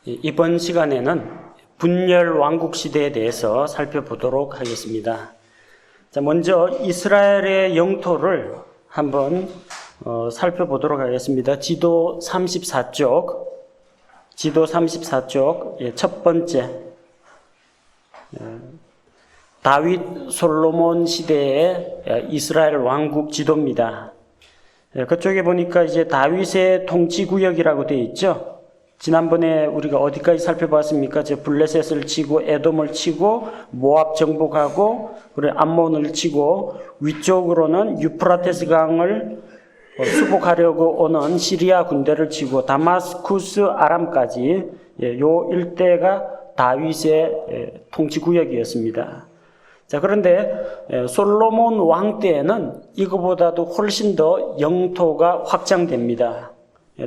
이번 시간에는 분열 왕국 시대에 대해서 살펴보도록 하겠습니다. 자, 먼저 이스라엘의 영토를 한번 살펴보도록 하겠습니다. 지도 34쪽 첫 번째 다윗 솔로몬 시대의 이스라엘 왕국 지도입니다. 그쪽에 보니까 이제 다윗의 통치구역이라고 되어 있죠. 지난번에 우리가 어디까지 살펴봤습니까? 블레셋을 치고 에돔을 치고 모압 정복하고 그리고 암몬을 치고 위쪽으로는 유프라테스 강을 수복하려고 오는 시리아 군대를 치고 다마스쿠스 아람까지 요 일대가 다윗의 통치구역이었습니다. 자, 그런데 솔로몬 왕 때에는 이거보다도 훨씬 더 영토가 확장됩니다.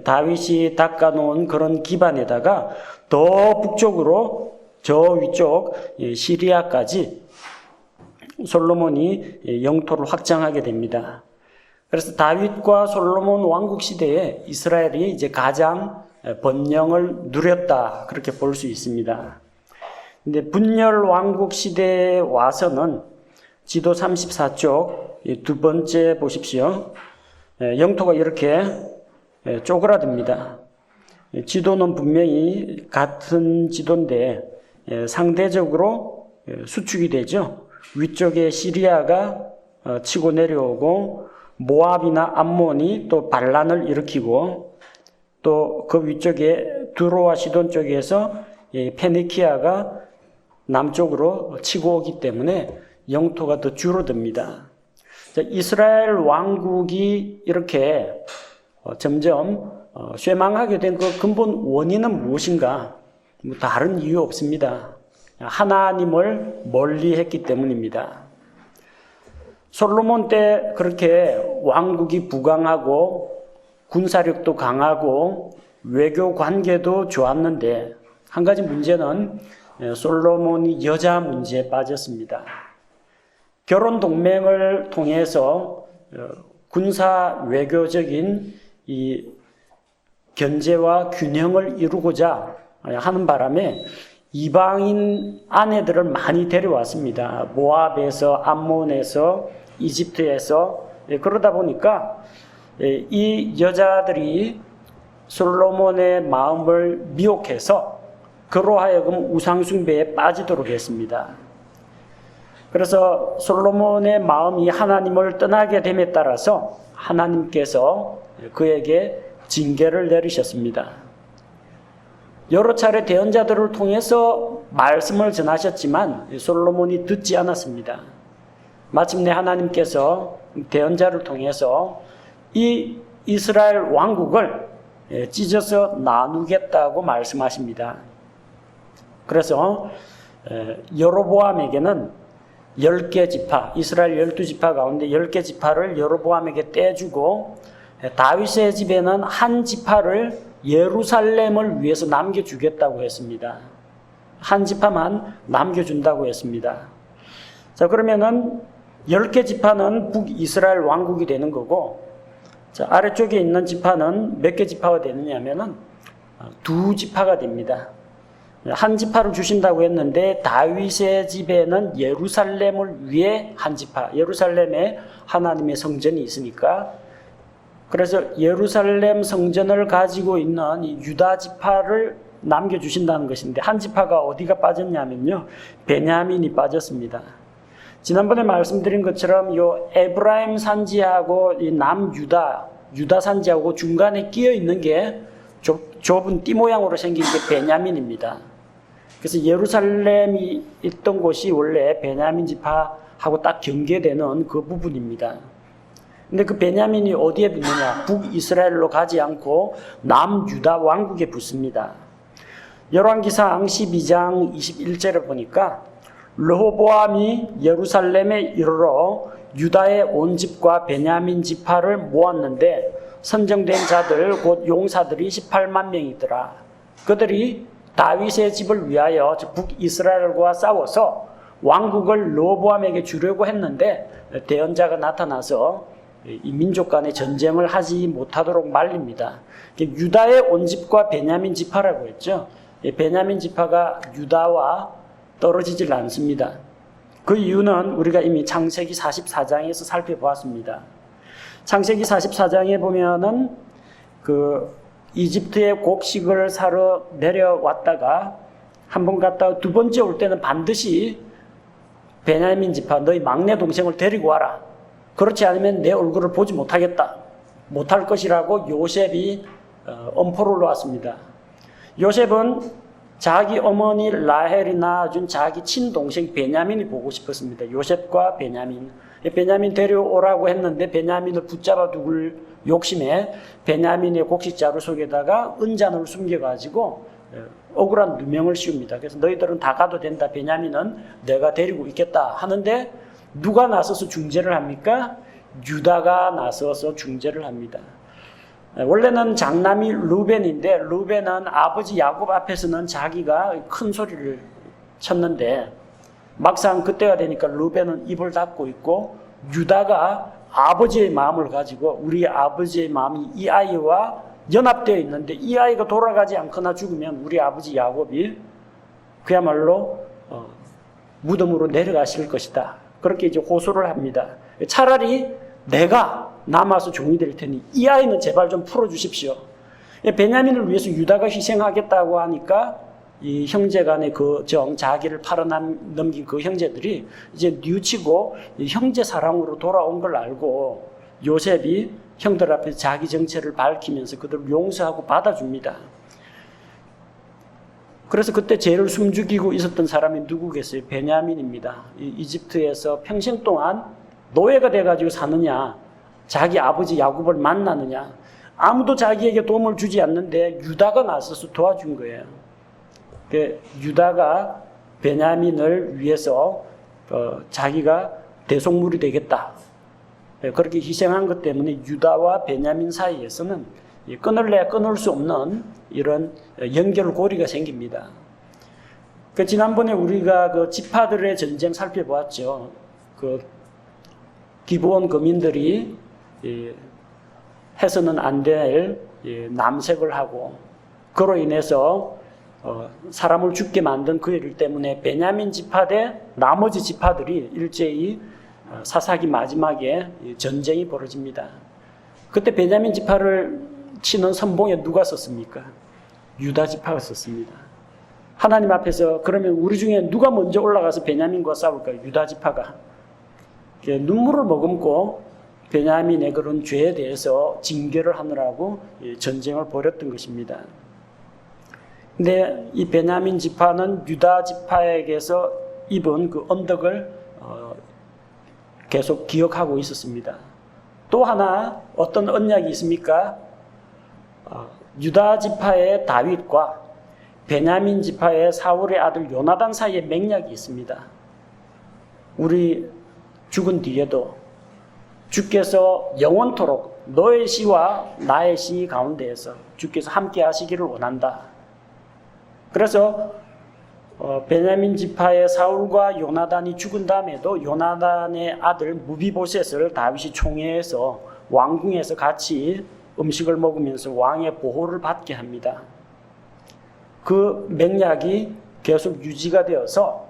다윗이 닦아놓은 그런 기반에다가 더 북쪽으로 저 위쪽 시리아까지 솔로몬이 영토를 확장하게 됩니다. 그래서 다윗과 솔로몬 왕국 시대에 이스라엘이 이제 가장 번영을 누렸다, 그렇게 볼 수 있습니다. 근데 분열 왕국 시대에 와서는 지도 34쪽 두 번째 보십시오. 영토가 이렇게 쪼그라듭니다. 지도는 분명히 같은 지도인데 상대적으로 수축이 되죠. 위쪽에 시리아가 치고 내려오고 모압이나 암몬이 또 반란을 일으키고 또 그 위쪽에 두로와 시돈 쪽에서 페니키아가 남쪽으로 치고 오기 때문에 영토가 더 줄어듭니다. 이스라엘 왕국이 이렇게 점점 쇠망하게 된 그 근본 원인은 무엇인가? 다른 이유 없습니다. 하나님을 멀리했기 때문입니다. 솔로몬 때 그렇게 왕국이 부강하고 군사력도 강하고 외교 관계도 좋았는데 한 가지 문제는 솔로몬이 여자 문제에 빠졌습니다. 결혼 동맹을 통해서 군사 외교적인 이 견제와 균형을 이루고자 하는 바람에 이방인 아내들을 많이 데려왔습니다. 모압에서, 암몬에서, 이집트에서. 그러다 보니까 이 여자들이 솔로몬의 마음을 미혹해서 그로 하여금 우상숭배에 빠지도록 했습니다. 그래서 솔로몬의 마음이 하나님을 떠나게 됨에 따라서 하나님께서 그에게 징계를 내리셨습니다. 여러 차례 대언자들을 통해서 말씀을 전하셨지만 솔로몬이 듣지 않았습니다. 마침내 하나님께서 대언자를 통해서 이 이스라엘 왕국을 찢어서 나누겠다고 말씀하십니다. 그래서 여로보암에게는 10개 지파, 이스라엘 12지파 가운데 10개 지파를 여로보암에게 떼주고 다윗의 집에는 한 지파를 예루살렘을 위해서 남겨주겠다고 했습니다. 한 지파만 남겨준다고 했습니다. 자, 그러면은 10개 지파는 북이스라엘 왕국이 되는 거고, 자, 아래쪽에 있는 지파는 몇 개 지파가 되느냐면은 2지파가 됩니다. 한 지파를 주신다고 했는데 다윗의 집에는 예루살렘을 위해 한 지파, 예루살렘에 하나님의 성전이 있으니까, 그래서 예루살렘 성전을 가지고 있는 이 유다 지파를 남겨주신다는 것인데, 한 지파가 어디가 빠졌냐면요, 베냐민이 빠졌습니다. 지난번에 말씀드린 것처럼 요 에브라임 산지하고 이 남유다, 유다 산지하고 중간에 끼어 있는 게 좁은 띠 모양으로 생긴 게 베냐민입니다. 그래서 예루살렘이 있던 곳이 원래 베냐민 지파하고 딱 경계되는 그 부분입니다. 근데 그 베냐민이 어디에 붙느냐? 북이스라엘로 가지 않고 남유다 왕국에 붙습니다. 열왕기상 12장 21절에 보니까 르호보암이 예루살렘에 이르러 유다의 온 집과 베냐민 지파를 모았는데 선정된 자들 곧 용사들이 18만 명이더라. 그들이 다윗의 집을 위하여 북이스라엘과 싸워서 왕국을 르호보암에게 주려고 했는데 대언자가 나타나서 이 민족 간의 전쟁을 하지 못하도록 말립니다. 유다의 온 집과 베냐민 지파라고 했죠. 베냐민 지파가 유다와 떨어지질 않습니다. 그 이유는 우리가 이미 창세기 44장에서 살펴보았습니다. 창세기 44장에 보면은 그 이집트에 곡식을 사러 내려왔다가 한 번 갔다가 두 번째 올 때는 반드시 베냐민 지파 너희 막내 동생을 데리고 와라. 그렇지 않으면 내 얼굴을 보지 못하겠다. 못할 것이라고 요셉이 엄포를 놓았습니다. 요셉은 자기 어머니 라헬이 낳아준 자기 친동생 베냐민이 보고 싶었습니다. 요셉과 베냐민. 베냐민 데려오라고 했는데 베냐민을 붙잡아 두을 욕심에 베냐민의 곡식자루 속에다가 은잔을 숨겨가지고 억울한 누명을 씌웁니다. 그래서 너희들은 다 가도 된다. 베냐민은 내가 데리고 있겠다 하는데 누가 나서서 중재를 합니까? 유다가 나서서 중재를 합니다. 원래는 장남이 루벤인데 루벤은 아버지 야곱 앞에서는 자기가 큰 소리를 쳤는데 막상 그때가 되니까 루벤은 입을 닫고 있고 유다가 아버지의 마음을 가지고 우리 아버지의 마음이 이 아이와 연합되어 있는데 이 아이가 돌아가지 않거나 죽으면 우리 아버지 야곱이 그야말로 무덤으로 내려가실 것이다. 그렇게 이제 호소를 합니다. 차라리 내가 남아서 종이 될 테니 이 아이는 제발 좀 풀어주십시오. 베냐민을 위해서 유다가 희생하겠다고 하니까 이 형제간의 그 자기를 팔아넘긴 그 형제들이 이제 뉘우치고 형제 사랑으로 돌아온 걸 알고 요셉이 형들 앞에 자기 정체를 밝히면서 그들을 용서하고 받아줍니다. 그래서 그때 죄를 숨죽이고 있었던 사람이 누구겠어요? 베냐민입니다. 이집트에서 평생 동안 노예가 돼가지고 사느냐, 자기 아버지 야곱을 만나느냐, 아무도 자기에게 도움을 주지 않는데 유다가 나서서 도와준 거예요. 유다가 베냐민을 위해서 자기가 대속물이 되겠다. 그렇게 희생한 것 때문에 유다와 베냐민 사이에서는 끊을래야 끊을 수 없는 이런 연결고리가 생깁니다. 지난번에 우리가 그 지파들의 전쟁 살펴보았죠. 그 기브온 거민들이 해서는 안 될 남색을 하고 그로 인해서 사람을 죽게 만든 그 일 때문에 베냐민 지파 대 나머지 지파들이 일제히 사사기 마지막에 전쟁이 벌어집니다. 그때 베냐민 지파를 치는 선봉에 누가 섰습니까? 유다 지파가 섰습니다. 하나님 앞에서 그러면 우리 중에 누가 먼저 올라가서 베냐민과 싸울까요? 유다 지파가. 눈물을 머금고 베냐민의 그런 죄에 대해서 징계를 하느라고 전쟁을 벌였던 것입니다. 근데 이 베냐민 지파는 유다 지파에게서 입은 그 언덕을 계속 기억하고 있었습니다. 또 하나 어떤 언약이 있습니까? 유다 지파의 다윗과 베냐민 지파의 사울의 아들 요나단 사이에 맹약이 있습니다. 우리 죽은 뒤에도 주께서 영원토록 너의 씨와 나의 씨 가운데에서 주께서 함께 하시기를 원한다. 그래서 베냐민 지파의 사울과 요나단이 죽은 다음에도 요나단의 아들 무비보셋을 다윗이 총회해서 왕궁에서 같이 음식을 먹으면서 왕의 보호를 받게 합니다. 그 맹약이 계속 유지가 되어서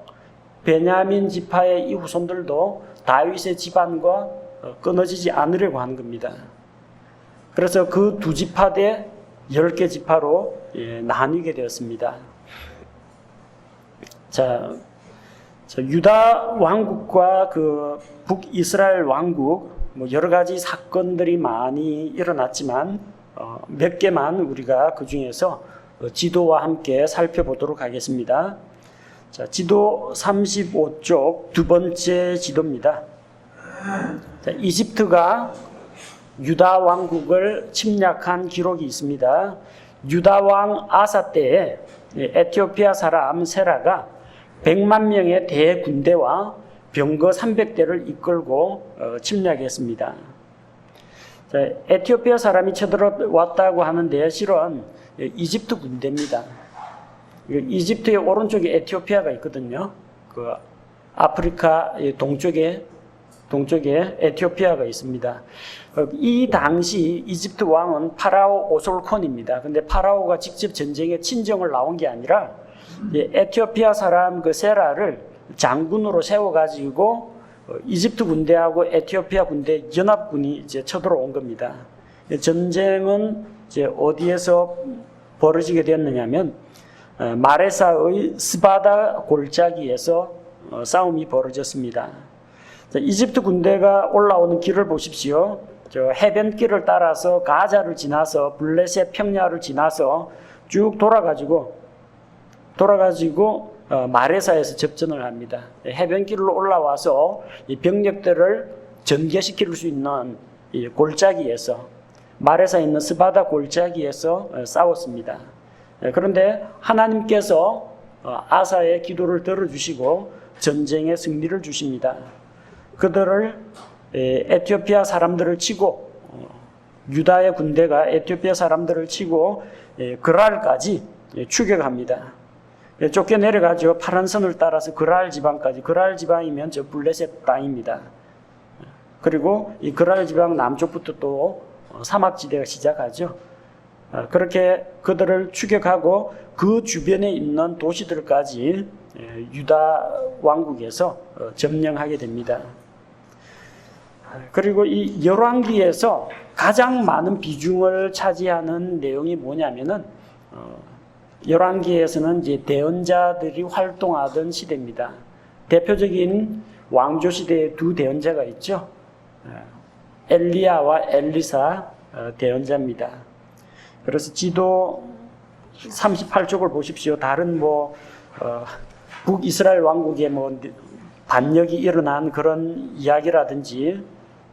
베냐민 지파의 이 후손들도 다윗의 집안과 끊어지지 않으려고 하는 겁니다. 그래서 그 두 지파 대 10개 지파로 나뉘게 되었습니다. 자, 유다 왕국과 그 북이스라엘 왕국 여러 가지 사건들이 많이 일어났지만 몇 개만 우리가 그 중에서 지도와 함께 살펴보도록 하겠습니다. 자, 지도 35쪽 두 번째 지도입니다. 자, 이집트가 유다 왕국을 침략한 기록이 있습니다. 유다 왕 아사 때에 에티오피아 사람 세라가 100만 명의 대군대와 병거 300대를 이끌고 침략했습니다. 자, 에티오피아 사람이 쳐들어왔다고 하는데 실은 이집트 군대입니다. 이집트의 오른쪽에 에티오피아가 있거든요. 그 아프리카 동쪽에 동쪽에 에티오피아가 있습니다. 이 당시 이집트 왕은 파라오 오솔콘입니다. 근데 파라오가 직접 전쟁에 친정을 나온 게 아니라 에티오피아 사람 그 세라를 장군으로 세워가지고 이집트 군대하고 에티오피아 군대 연합군이 이제 쳐들어온 겁니다. 전쟁은 이제 어디에서 벌어지게 되었느냐면 마레사의 스바다 골짜기에서 싸움이 벌어졌습니다. 이집트 군대가 올라오는 길을 보십시오. 저 해변길을 따라서 가자를 지나서 블레셋 평야를 지나서 쭉 돌아가지고 마레사에서 접전을 합니다. 해변길로 올라와서 이 병력들을 전개시킬 수 있는 이 골짜기에서 마레사에 있는 스바다 골짜기에서 싸웠습니다. 그런데 하나님께서 아사의 기도를 들어주시고 전쟁의 승리를 주십니다. 그들을 에티오피아 사람들을 치고 유다의 군대가 에티오피아 사람들을 치고 그랄까지 추격합니다. 쫓겨 내려가죠. 파란 선을 따라서 그랄 지방까지. 그랄 지방이면 저 블레셋 땅입니다. 그리고 이 그랄 지방 남쪽부터 또 사막지대가 시작하죠. 그렇게 그들을 추격하고 그 주변에 있는 도시들까지 유다 왕국에서 점령하게 됩니다. 그리고 이 열왕기에서 가장 많은 비중을 차지하는 내용이 뭐냐면은 열왕기에서는 이제 대언자들이 활동하던 시대입니다. 대표적인 왕조 시대의 두 대언자가 있죠. 엘리야와 엘리사 대언자입니다. 그래서 지도 38쪽을 보십시오. 다른 북이스라엘 왕국에 반역이 일어난 그런 이야기라든지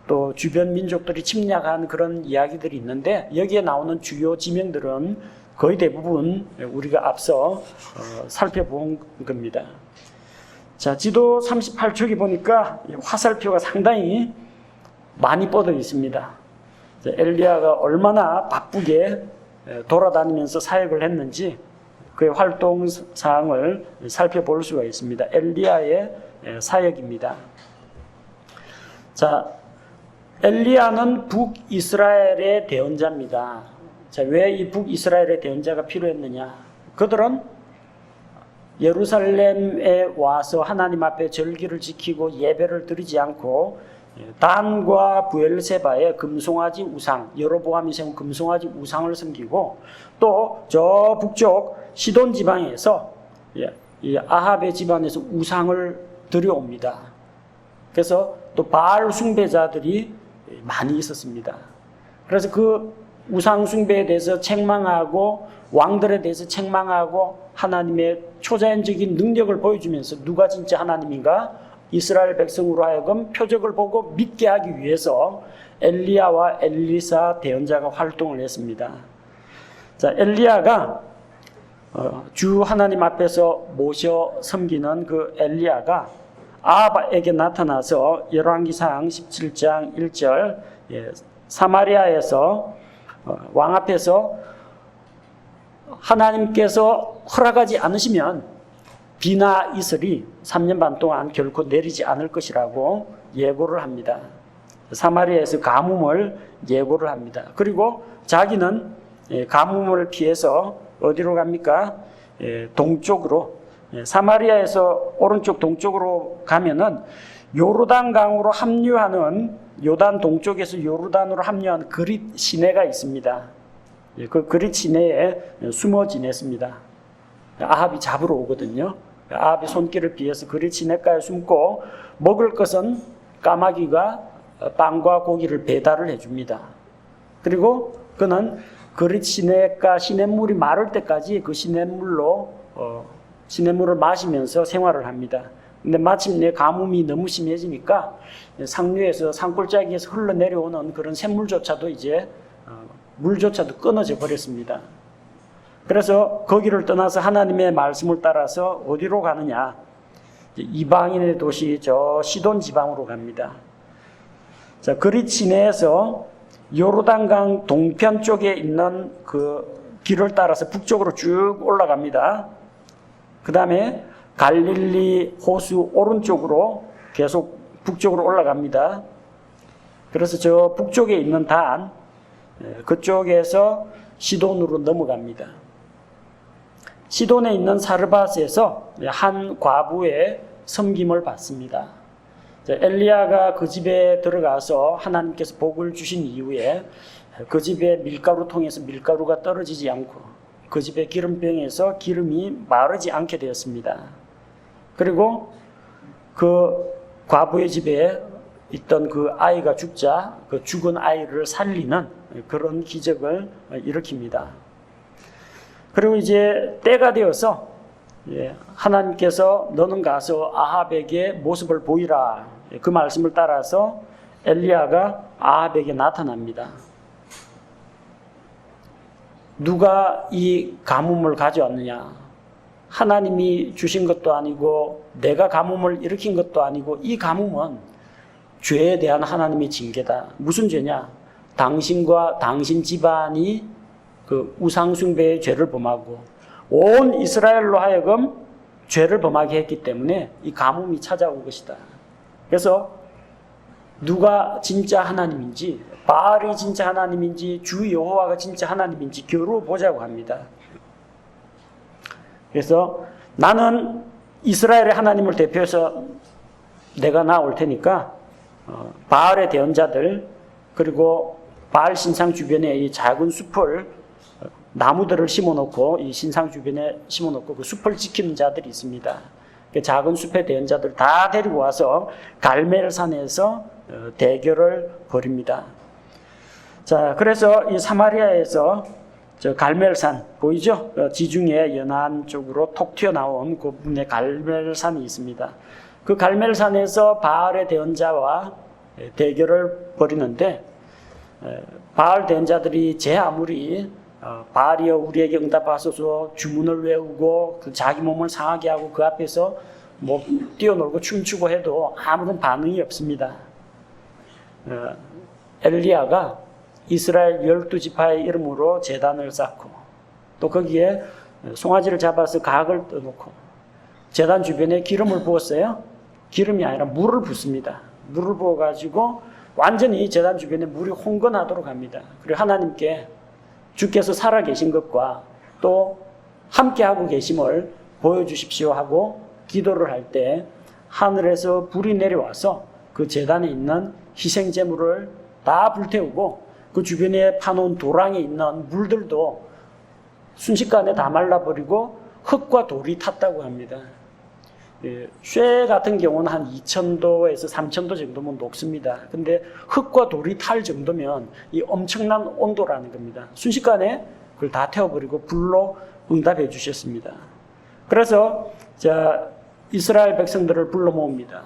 또 주변 민족들이 침략한 그런 이야기들이 있는데 여기에 나오는 주요 지명들은 거의 대부분 우리가 앞서 살펴본 겁니다. 자, 지도 38쪽에 보니까 화살표가 상당히 많이 뻗어 있습니다. 엘리야가 얼마나 바쁘게 돌아다니면서 사역을 했는지 그의 활동 사항을 살펴볼 수가 있습니다. 엘리야의 사역입니다. 자, 엘리야는 북이스라엘의 대언자입니다. 자, 왜 이 북이스라엘의 대언자가 필요했느냐? 그들은 예루살렘에 와서 하나님 앞에 절기를 지키고 예배를 드리지 않고 단과 부엘세바의 금송아지 우상, 여로보암이 세운 금송아지 우상을 섬기고 또 저 북쪽 시돈 지방에서 이 아합의 집안에서 우상을 들여옵니다. 그래서 또 바알 숭배자들이 많이 있었습니다. 그래서 그 우상 숭배에 대해서 책망하고 왕들에 대해서 책망하고 하나님의 초자연적인 능력을 보여주면서 누가 진짜 하나님인가 이스라엘 백성으로 하여금 표적을 보고 믿게 하기 위해서 엘리야와 엘리사 대언자가 활동을 했습니다. 자, 엘리야가 주 하나님 앞에서 모셔 섬기는 그 엘리야가 아합에게 나타나서 열왕기상 17장 1절 사마리아에서 왕 앞에서 하나님께서 허락하지 않으시면 비나 이슬이 3년 반 동안 결코 내리지 않을 것이라고 예고를 합니다. 사마리아에서 가뭄을 예고를 합니다. 그리고 자기는 가뭄을 피해서 어디로 갑니까? 동쪽으로, 사마리아에서 오른쪽 동쪽으로 가면은 요르단 강으로 합류하는 요단 동쪽에서 요르단으로 합류한 그릿 시내가 있습니다. 그 그릿 시내에 숨어 지냈습니다. 아합이 잡으러 오거든요. 아합이 손길을 피해서 그릿 시내가에 숨고 먹을 것은 까마귀가 빵과 고기를 배달을 해줍니다. 그리고 그는 그릿 시내가 시냇물이 마를 때까지 그 시냇물을 마시면서 생활을 합니다. 근데 마침내 가뭄이 너무 심해지니까 상류에서 산골짜기에서 흘러내려오는 그런 샘물조차도 이제 물조차도 끊어져 버렸습니다. 그래서 거기를 떠나서 하나님의 말씀을 따라서 어디로 가느냐? 이방인의 도시 저 시돈 지방으로 갑니다. 자, 그릿 시내에서 요르단강 동편 쪽에 있는 그 길을 따라서 북쪽으로 쭉 올라갑니다. 그 다음에 갈릴리 호수 오른쪽으로 계속 북쪽으로 올라갑니다. 그래서 저 북쪽에 있는 단, 그쪽에서 시돈으로 넘어갑니다. 시돈에 있는 사르밧에서 한 과부의 섬김을 받습니다. 엘리야가 그 집에 들어가서 하나님께서 복을 주신 이후에 그 집에 밀가루 통해서 밀가루가 떨어지지 않고 그 집의 기름병에서 기름이 마르지 않게 되었습니다. 그리고 그 과부의 집에 있던 그 아이가 죽자 그 죽은 아이를 살리는 그런 기적을 일으킵니다. 그리고 이제 때가 되어서 하나님께서 너는 가서 아합에게 모습을 보이라, 그 말씀을 따라서 엘리야가 아합에게 나타납니다. 누가 이 가뭄을 가져왔느냐? 하나님이 주신 것도 아니고 내가 가뭄을 일으킨 것도 아니고 이 가뭄은 죄에 대한 하나님의 징계다. 무슨 죄냐? 당신과 당신 집안이 그 우상숭배의 죄를 범하고 온 이스라엘로 하여금 죄를 범하게 했기 때문에 이 가뭄이 찾아온 것이다. 그래서 누가 진짜 하나님인지, 바알이 진짜 하나님인지, 주 여호와가 진짜 하나님인지 겨루 보자고 합니다. 그래서 나는 이스라엘의 하나님을 대표해서 내가 나올 테니까 바알의 대언자들, 그리고 바알 신상 주변에 이 작은 숲을, 나무들을 심어놓고 이 신상 주변에 심어놓고 그 숲을 지키는 자들이 있습니다. 그 작은 숲의 대언자들 다 데리고 와서 갈멜산에서 대결을 벌입니다. 자, 그래서 이 사마리아에서 저 갈멜산 보이죠? 지중해 연안 쪽으로 톡 튀어나온 그 부분에 갈멜산이 있습니다. 그 갈멜산에서 바알의 대언자와 대결을 벌이는데 바알 대언자들이 제 아무리 바알이여 우리에게 응답하소서 주문을 외우고 그 자기 몸을 상하게 하고 그 앞에서 뭐 뛰어놀고 춤추고 해도 아무런 반응이 없습니다. 엘리야가 이스라엘 12지파의 이름으로 제단을 쌓고 또 거기에 송아지를 잡아서 각을 떠놓고 제단 주변에 기름을 부었어요. 기름이 아니라 물을 붓습니다. 물을 부어가지고 완전히 제단 주변에 물이 홍건하도록 합니다. 그리고 하나님께 주께서 살아계신 것과 또 함께하고 계심을 보여주십시오 하고 기도를 할 때 하늘에서 불이 내려와서 그 제단에 있는 희생제물을 다 불태우고 그 주변에 파놓은 도랑에 있는 물들도 순식간에 다 말라버리고 흙과 돌이 탔다고 합니다. 쇠 같은 경우는 한 2000도에서 3000도 정도면 녹습니다. 근데 흙과 돌이 탈 정도면 이 엄청난 온도라는 겁니다. 순식간에 그걸 다 태워버리고 불로 응답해 주셨습니다. 그래서 이스라엘 백성들을 불러 모읍니다.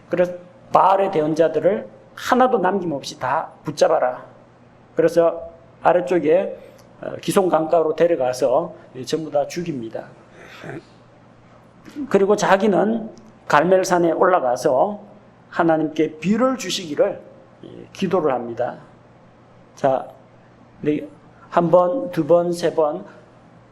그래서 바알의 대언자들을 하나도 남김없이 다 붙잡아라. 그래서 아래쪽에 기숑 강가로 데려가서 전부 다 죽입니다. 그리고 자기는 갈멜산에 올라가서 하나님께 비를 주시기를 기도를 합니다. 자, 한 번, 두 번, 세 번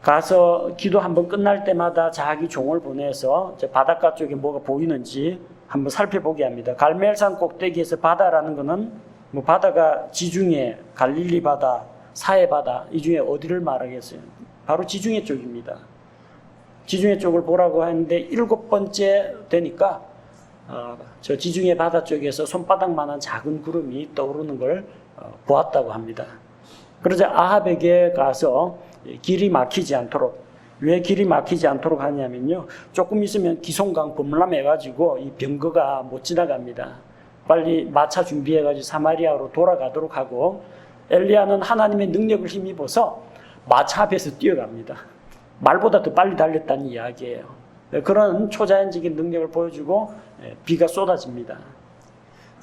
가서 기도 한 번 끝날 때마다 자기 종을 보내서 바닷가 쪽에 뭐가 보이는지 한번 살펴보게 합니다. 갈멜산 꼭대기에서 바다라는 것은 뭐 바다가 지중해, 갈릴리 바다, 사해 바다 이 중에 어디를 말하겠어요? 바로 지중해 쪽입니다. 지중해 쪽을 보라고 하는데 7번째 되니까 저 지중해 바다 쪽에서 손바닥만한 작은 구름이 떠오르는 걸 보았다고 합니다. 그러자 아합에게 가서 길이 막히지 않도록, 왜 길이 막히지 않도록 하냐면요, 조금 있으면 기숑강 범람해가지고 이 병거가 못 지나갑니다. 빨리 마차 준비해가지고 사마리아로 돌아가도록 하고, 엘리야는 하나님의 능력을 힘입어서 마차 앞에서 뛰어갑니다. 말보다 더 빨리 달렸다는 이야기예요. 그런 초자연적인 능력을 보여주고 비가 쏟아집니다.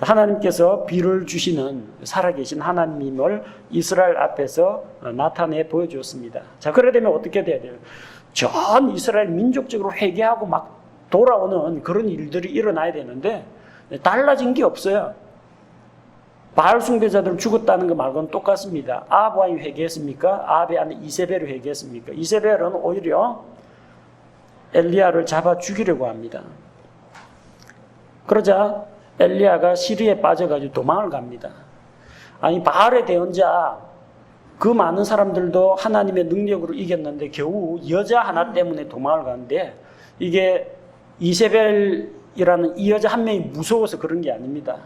하나님께서 비를 주시는 살아계신 하나님임을 이스라엘 앞에서 나타내 보여주었습니다. 자, 그래 되면 어떻게 돼야 돼요? 전 이스라엘 민족적으로 회개하고 막 돌아오는 그런 일들이 일어나야 되는데 달라진 게 없어요. 바알 숭배자들 죽었다는 거 말고는 똑같습니다. 아합 왕이 회개했습니까? 아합의 아내 이세벨이 회개했습니까? 이세벨은 오히려 엘리야를 잡아 죽이려고 합니다. 그러자 엘리야가 시리에 빠져가지고 도망을 갑니다. 아니 바알의 대언자 그 많은 사람들도 하나님의 능력으로 이겼는데 겨우 여자 하나 때문에 도망을 가는데 이게 이세벨이라는 이 여자 한 명이 무서워서 그런 게 아닙니다.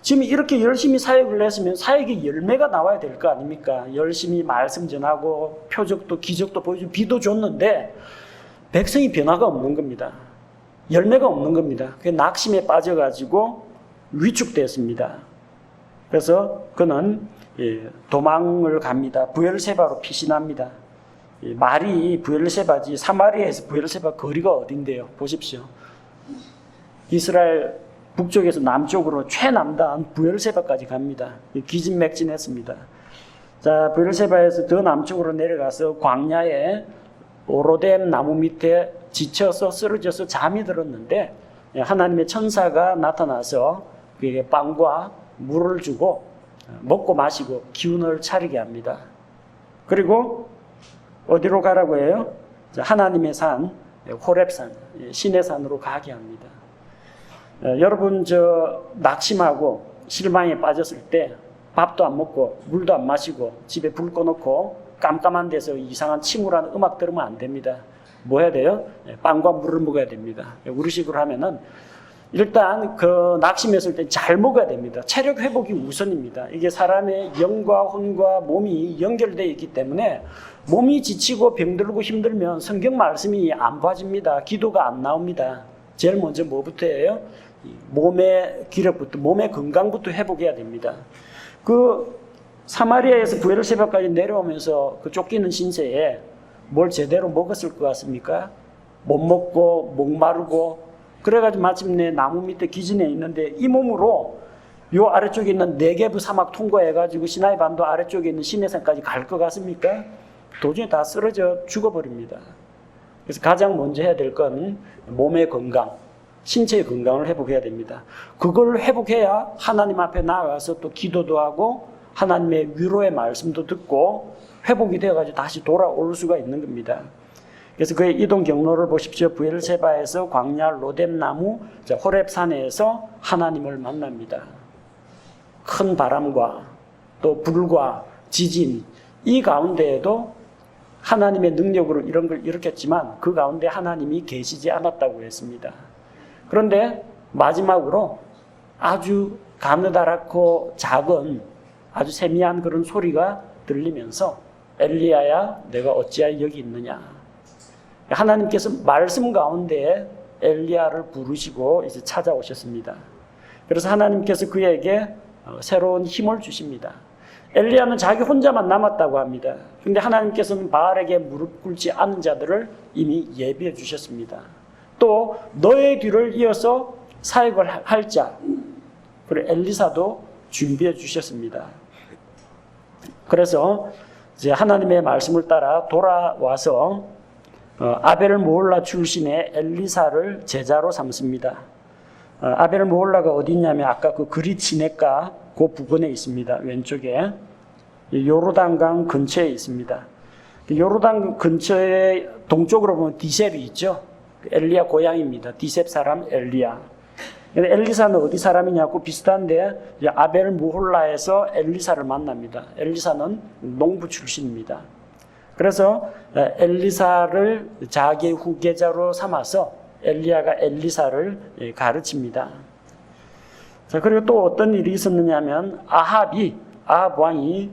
지금 이렇게 열심히 사역을 했으면 사역의 열매가 나와야 될 거 아닙니까? 열심히 말씀 전하고 표적도 기적도 보여주고 비도 줬는데 백성이 변화가 없는 겁니다. 열매가 없는 겁니다. 그 낙심에 빠져가지고 위축됐습니다. 그래서 그는 도망을 갑니다. 부엘세바로 피신합니다. 말이 부엘세바지 사마리아에서 부엘세바 거리가 어딘데요? 보십시오. 이스라엘 북쪽에서 남쪽으로 최남단 부엘세바까지 갑니다. 기진맥진했습니다. 자, 부엘세바에서 더 남쪽으로 내려가서 광야에 오로뎀 나무 밑에 지쳐서 쓰러져서 잠이 들었는데 하나님의 천사가 나타나서 그에게 빵과 물을 주고 먹고 마시고 기운을 차리게 합니다. 그리고 어디로 가라고 해요? 하나님의 산, 호렙산, 신의 산으로 가게 합니다. 여러분 낙심하고 실망에 빠졌을 때 밥도 안 먹고 물도 안 마시고 집에 불 꺼놓고 깜깜한 데서 이상한 침울한 음악 들으면 안 됩니다. 뭐 해야 돼요? 빵과 물을 먹어야 됩니다. 우리식으로 하면은 일단 그 낙심했을 때 잘 먹어야 됩니다. 체력 회복이 우선입니다. 이게 사람의 영과 혼과 몸이 연결되어 있기 때문에 몸이 지치고 병들고 힘들면 성경 말씀이 안 봐집니다. 기도가 안 나옵니다. 제일 먼저 뭐부터 해요? 몸의 기력부터, 몸의 건강부터 회복해야 됩니다. 그 사마리아에서 부엘세바까지 내려오면서 그 쫓기는 신세에 뭘 제대로 먹었을 것 같습니까? 못 먹고 목마르고 그래가지고 마침내 나무 밑에 기진에 있는데 이 몸으로 요 아래쪽에 있는 네게브 사막 통과해가지고 시나이 반도 아래쪽에 있는 시내산까지 갈 것 같습니까? 도중에 다 쓰러져 죽어버립니다. 그래서 가장 먼저 해야 될 건 몸의 건강, 신체의 건강을 회복해야 됩니다. 그걸 회복해야 하나님 앞에 나아가서 또 기도도 하고 하나님의 위로의 말씀도 듣고 회복이 되어가지고 다시 돌아올 수가 있는 겁니다. 그래서 그의 이동 경로를 보십시오. 부엘세바에서 광야 로뎀나무 호렙산에서 하나님을 만납니다. 큰 바람과 또 불과 지진 이 가운데에도 하나님의 능력으로 이런 걸 일으켰지만 그 가운데 하나님이 계시지 않았다고 했습니다. 그런데 마지막으로 아주 가느다랗고 작은 아주 세미한 그런 소리가 들리면서 엘리야야 내가 어찌하여 여기 있느냐. 하나님께서 말씀 가운데 엘리야를 부르시고 이제 찾아오셨습니다. 그래서 하나님께서 그에게 새로운 힘을 주십니다. 엘리야는 자기 혼자만 남았다고 합니다. 그런데 하나님께서는 바알에게 무릎 꿇지 않은 자들을 이미 예비해 주셨습니다. 또 너의 뒤를 이어서 사역을 할 자, 그리고 엘리사도 준비해 주셨습니다. 그래서 이제 하나님의 말씀을 따라 돌아와서 아벨 모홀라 출신의 엘리사를 제자로 삼습니다. 아벨 모홀라가 어디 있냐면 아까 그 그릿 시내가 그 부근에 있습니다. 왼쪽에 요르단강 근처에 있습니다. 요르단 근처에 동쪽으로 보면 디셉이 있죠. 엘리야 고향입니다. 디셉 사람 엘리야. 엘리사는 어디 사람이냐고 비슷한데 아벨 모홀라에서 엘리사를 만납니다. 엘리사는 농부 출신입니다. 그래서 엘리사를 자기의 후계자로 삼아서 엘리야가 엘리사를 가르칩니다. 자, 그리고 또 어떤 일이 있었느냐면 아합 왕이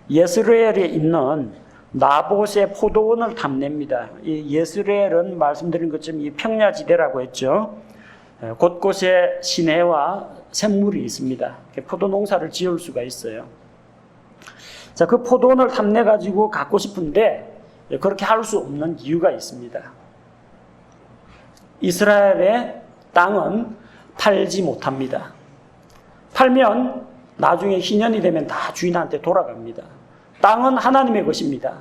예스레엘에 있는 나봇의 포도원을 탐냅니다. 이 예스레엘은 말씀드린 것처럼 이 평야지대라고 했죠. 곳곳에 시내와 샘물이 있습니다. 포도 농사를 지을 수가 있어요. 자, 그 포도원을 탐내가지고 갖고 싶은데 그렇게 할 수 없는 이유가 있습니다. 이스라엘의 땅은 팔지 못합니다. 팔면 나중에 희년이 되면 다 주인한테 돌아갑니다. 땅은 하나님의 것입니다.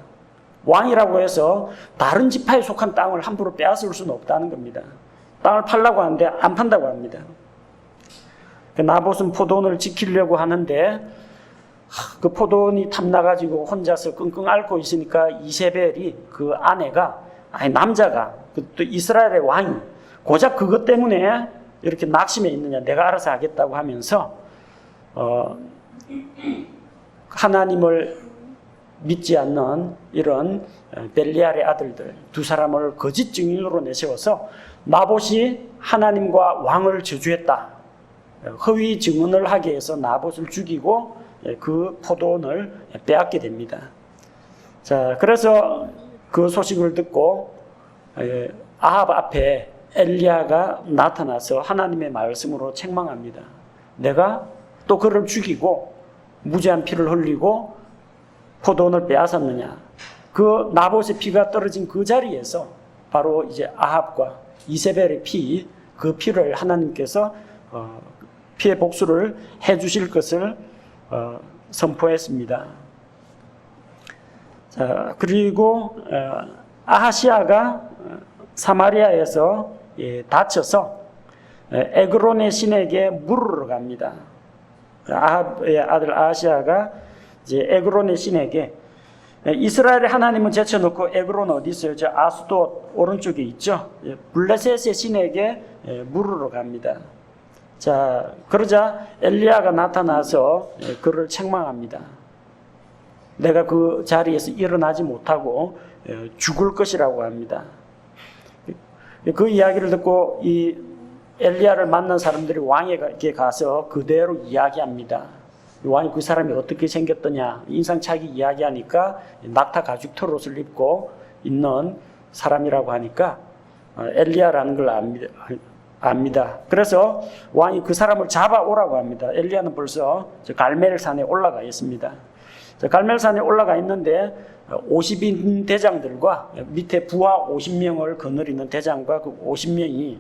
왕이라고 해서 다른 지파에 속한 땅을 함부로 빼앗을 수는 없다는 겁니다. 땅을 팔라고 하는데 안 판다고 합니다. 나봇은 포도원을 지키려고 하는데 그 포도원이 탐나가지고 혼자서 끙끙 앓고 있으니까 이세벨이 그 아내가 남자가 또 이스라엘의 왕이 고작 그것 때문에 이렇게 낙심해 있느냐, 내가 알아서 하겠다고 하면서 하나님을 믿지 않는 이런 벨리알의 아들들 두 사람을 거짓 증인으로 내세워서 나봇이 하나님과 왕을 저주했다, 허위 증언을 하게 해서 나봇을 죽이고 그 포도원을 빼앗게 됩니다. 자, 그래서 그 소식을 듣고 아합 앞에 엘리야가 나타나서 하나님의 말씀으로 책망합니다. 내가 또 그를 죽이고 무죄한 피를 흘리고 포도원을 빼앗았느냐. 그 나봇의 피가 떨어진 그 자리에서 바로 이제 아합과 이세벨의 피, 그 피를 하나님께서 피의 복수를 해주실 것을 선포했습니다. 자, 그리고 아하시아가 사마리아에서 다쳐서 에그론의 신에게 물으러 갑니다. 아합의 아들 아하시아가 이제 에그론의 신에게, 이스라엘의 하나님은 제쳐놓고 에그론 어디 있어요? 저 아스돗 오른쪽에 있죠. 블레셋의 신에게 물으러 갑니다. 자, 그러자 엘리야가 나타나서 그를 책망합니다. 내가 그 자리에서 일어나지 못하고 죽을 것이라고 합니다. 그 이야기를 듣고 이 엘리야를 만난 사람들이 왕에게 가서 그대로 이야기합니다. 왕이 그 사람이 어떻게 생겼더냐 인상차게 이야기하니까 낙타 가죽 털옷을 입고 있는 사람이라고 하니까 엘리야라는 걸 압니다. 그래서 왕이 그 사람을 잡아오라고 합니다. 엘리야는 벌써 갈멜산에 올라가 있습니다. 갈멜산에 올라가 있는데 50인 대장들과 밑에 부하 50명을 거느리는 대장과 그 50명이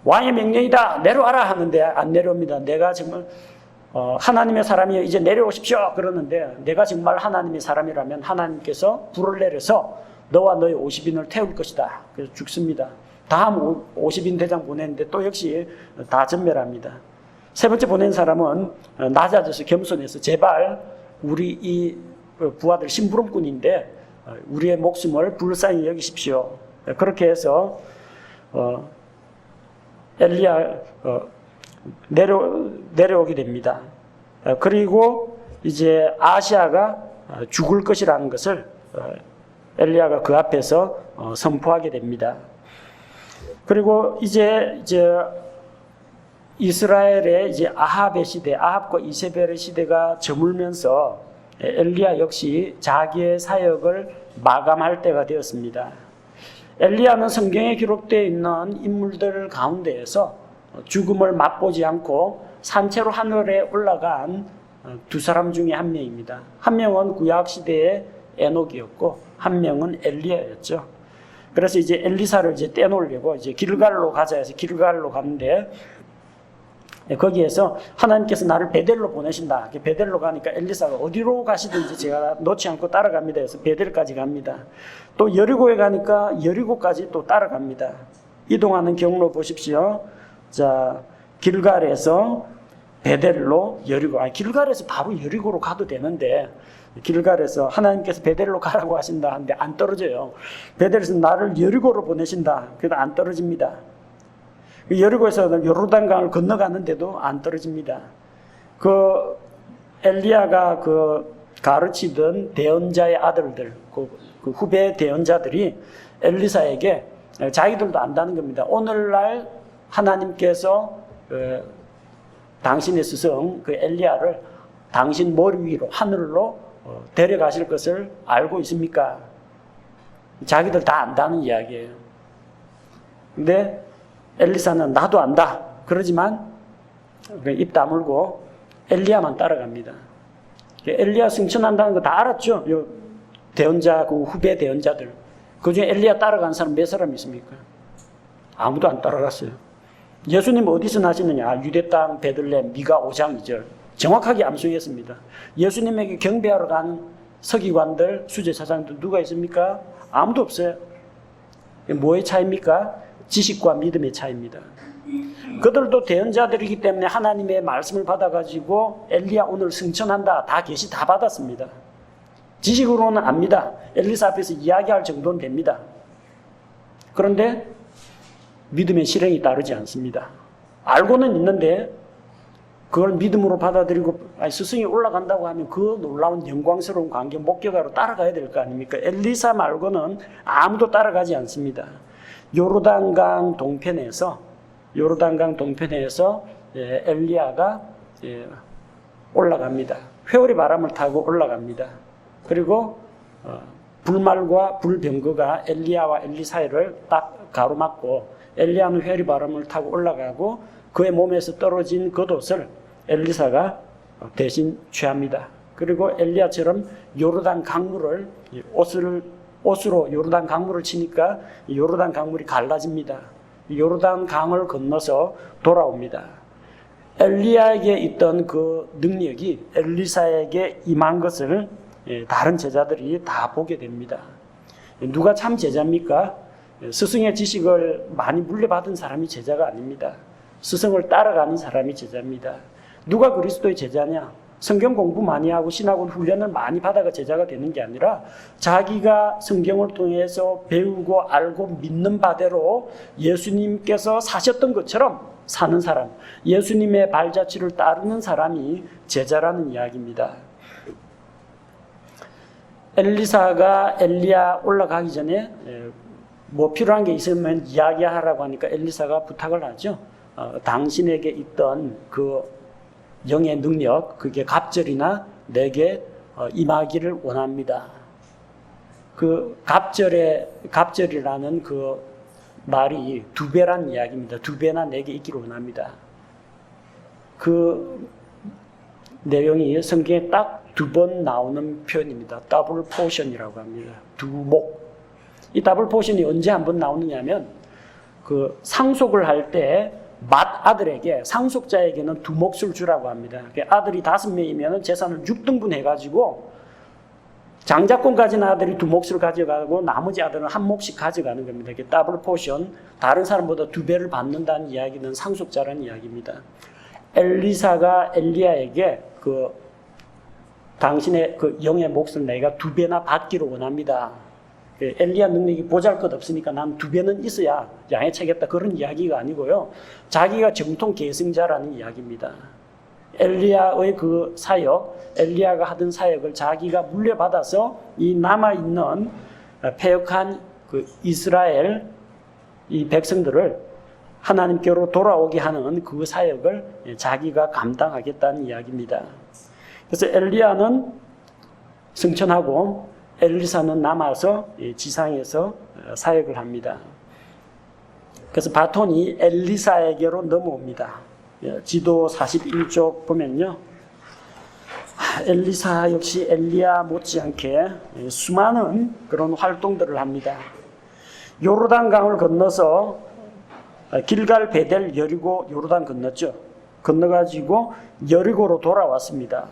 왕의 명령이다 내려와라 하는데 안 내려옵니다. 내가 정말 하나님의 사람이여 이제 내려오십시오 그러는데, 내가 정말 하나님의 사람이라면 하나님께서 불을 내려서 너와 너의 50인을 태울 것이다. 그래서 죽습니다. 다음 50인 대장 보냈는데 또 역시 다 전멸합니다. 세 번째 보낸 사람은 낮아져서 겸손해서 제발 우리 이 부하들 심부름꾼인데 우리의 목숨을 불쌍히 여기십시오. 그렇게 해서 엘리야 내려오게 됩니다. 그리고 이제 아시아가 죽을 것이라는 것을 엘리야가 그 앞에서 선포하게 됩니다. 그리고 이제 이스라엘의 이제 아합의 시대, 아합과 이세벨의 시대가 저물면서 엘리야 역시 자기의 사역을 마감할 때가 되었습니다. 엘리야는 성경에 기록되어 있는 인물들 가운데에서 죽음을 맛보지 않고 산채로 하늘에 올라간 두 사람 중에 한 명입니다. 한 명은 구약 시대의 에녹이었고 한 명은 엘리야였죠. 그래서 이제 엘리사를 이제 떼놓으려고 이제 길갈로 가자 해서 길갈로 갔는데, 거기에서 하나님께서 나를 베델로 보내신다. 베델로 가니까 엘리사가 어디로 가시든지 제가 놓지 않고 따라갑니다. 해서 베델까지 갑니다. 또 여리고에 가니까 여리고까지 또 따라갑니다. 이동하는 경로 보십시오. 자, 길갈에서 베델로 여리고, 길갈에서 바로 여리고로 가도 되는데 길갈에서 하나님께서 베델로 가라고 하신다 하는데 안 떨어져요. 베델에서 나를 여리고로 보내신다. 그래도 안 떨어집니다. 여리고에서 요르단강을 건너가는데도 안 떨어집니다. 그 엘리야가 그 가르치던 대언자의 아들들, 그 후배 대언자들이 엘리사에게 자기들도 안다는 겁니다. 오늘날 하나님께서 당신의 스승 그 엘리야를 당신 머리 위로 하늘로 데려가실 것을 알고 있습니까? 자기들 다 안다는 이야기예요. 근데 엘리사는 나도 안다. 그러지만 입 다물고 엘리야만 따라갑니다. 엘리야 승천한다는 거 다 알았죠? 대언자, 그 후배 대언자들. 그 중에 엘리야 따라간 사람 몇 사람 있습니까? 아무도 안 따라갔어요. 예수님 어디서 나시느냐? 유대 땅 베들레헴 미가 5장 2절. 정확하게 암송했습니다. 예수님에게 경배하러 간 서기관들, 수제사장들 누가 있습니까? 아무도 없어요. 뭐의 차이입니까? 지식과 믿음의 차이입니다. 그들도 대언자들이기 때문에 하나님의 말씀을 받아가지고 엘리야 오늘 승천한다. 다 계시 다 받았습니다. 지식으로는 압니다. 엘리사 앞에서 이야기할 정도는 됩니다. 그런데 믿음의 실행이 따르지 않습니다. 알고는 있는데 그걸 믿음으로 받아들이고 스승이 올라간다고 하면 그 놀라운 영광스러운 광경 목격하러 따라가야 될 거 아닙니까? 엘리사 말고는 아무도 따라가지 않습니다. 요르단강 동편에서 엘리야가 올라갑니다. 회오리 바람을 타고 올라갑니다. 그리고 불말과 불병거가 엘리야와 엘리 사이를 딱 가로막고 엘리야는 회오리 바람을 타고 올라가고 그의 몸에서 떨어진 겉옷을 엘리사가 대신 취합니다. 그리고 엘리야처럼 요르단 강물을 옷으로 요르단 강물을 치니까 요르단 강물이 갈라집니다. 요르단 강을 건너서 돌아옵니다. 엘리야에게 있던 그 능력이 엘리사에게 임한 것을 다른 제자들이 다 보게 됩니다. 누가 참 제자입니까? 스승의 지식을 많이 물려받은 사람이 제자가 아닙니다. 스승을 따라가는 사람이 제자입니다. 누가 그리스도의 제자냐? 성경 공부 많이 하고 신학원 훈련을 많이 받아가 제자가 되는 게 아니라 자기가 성경을 통해서 배우고 알고 믿는 바대로 예수님께서 사셨던 것처럼 사는 사람, 예수님의 발자취를 따르는 사람이 제자라는 이야기입니다. 엘리사가 엘리야 올라가기 전에 뭐 필요한 게 있으면 이야기하라고 하니까 엘리사가 부탁을 하죠. 당신에게 있던 그 영의 능력, 그게 갑절이나 내게 임하기를 원합니다. 그 갑절이라는 그 말이 2배란 이야기입니다. 2배나 내게 있기를 원합니다. 그 내용이 성경에 딱 2번 나오는 표현입니다. 더블 포션이라고 합니다. 두목. 이 더블 포션이 언제 한번 나오느냐면 그 상속을 할 때 맏아들에게 상속자에게는 2몫을 주라고 합니다. 아들이 5명이면 재산을 6등분 해가지고 장자권 가진 아들이 2몫을 가져가고 나머지 아들은 1몫씩 가져가는 겁니다. 이게 더블 포션, 다른 사람보다 2배를 받는다는 이야기는 상속자라는 이야기입니다. 엘리사가 엘리야에게 당신의 그 영의 몫을 내가 2배나 받기를 원합니다. 엘리야 능력이 보잘것없으니까 난 2배는 있어야 양해차겠다, 그런 이야기가 아니고요. 자기가 정통 계승자라는 이야기입니다. 엘리야의 그 사역, 엘리야가 하던 사역을 자기가 물려받아서 이 남아있는 패역한 그 이스라엘 이 백성들을 하나님께로 돌아오게 하는 그 사역을 자기가 감당하겠다는 이야기입니다. 그래서 엘리야는 승천하고 엘리사는 남아서 지상에서 사역을 합니다. 그래서 바톤이 엘리사에게로 넘어옵니다. 지도 41쪽 보면요. 엘리사 역시 엘리야 못지않게 수많은 그런 활동들을 합니다. 요르단강을 건너서 길갈, 베델, 여리고, 요르단 건넜죠. 건너가지고 여리고로 돌아왔습니다.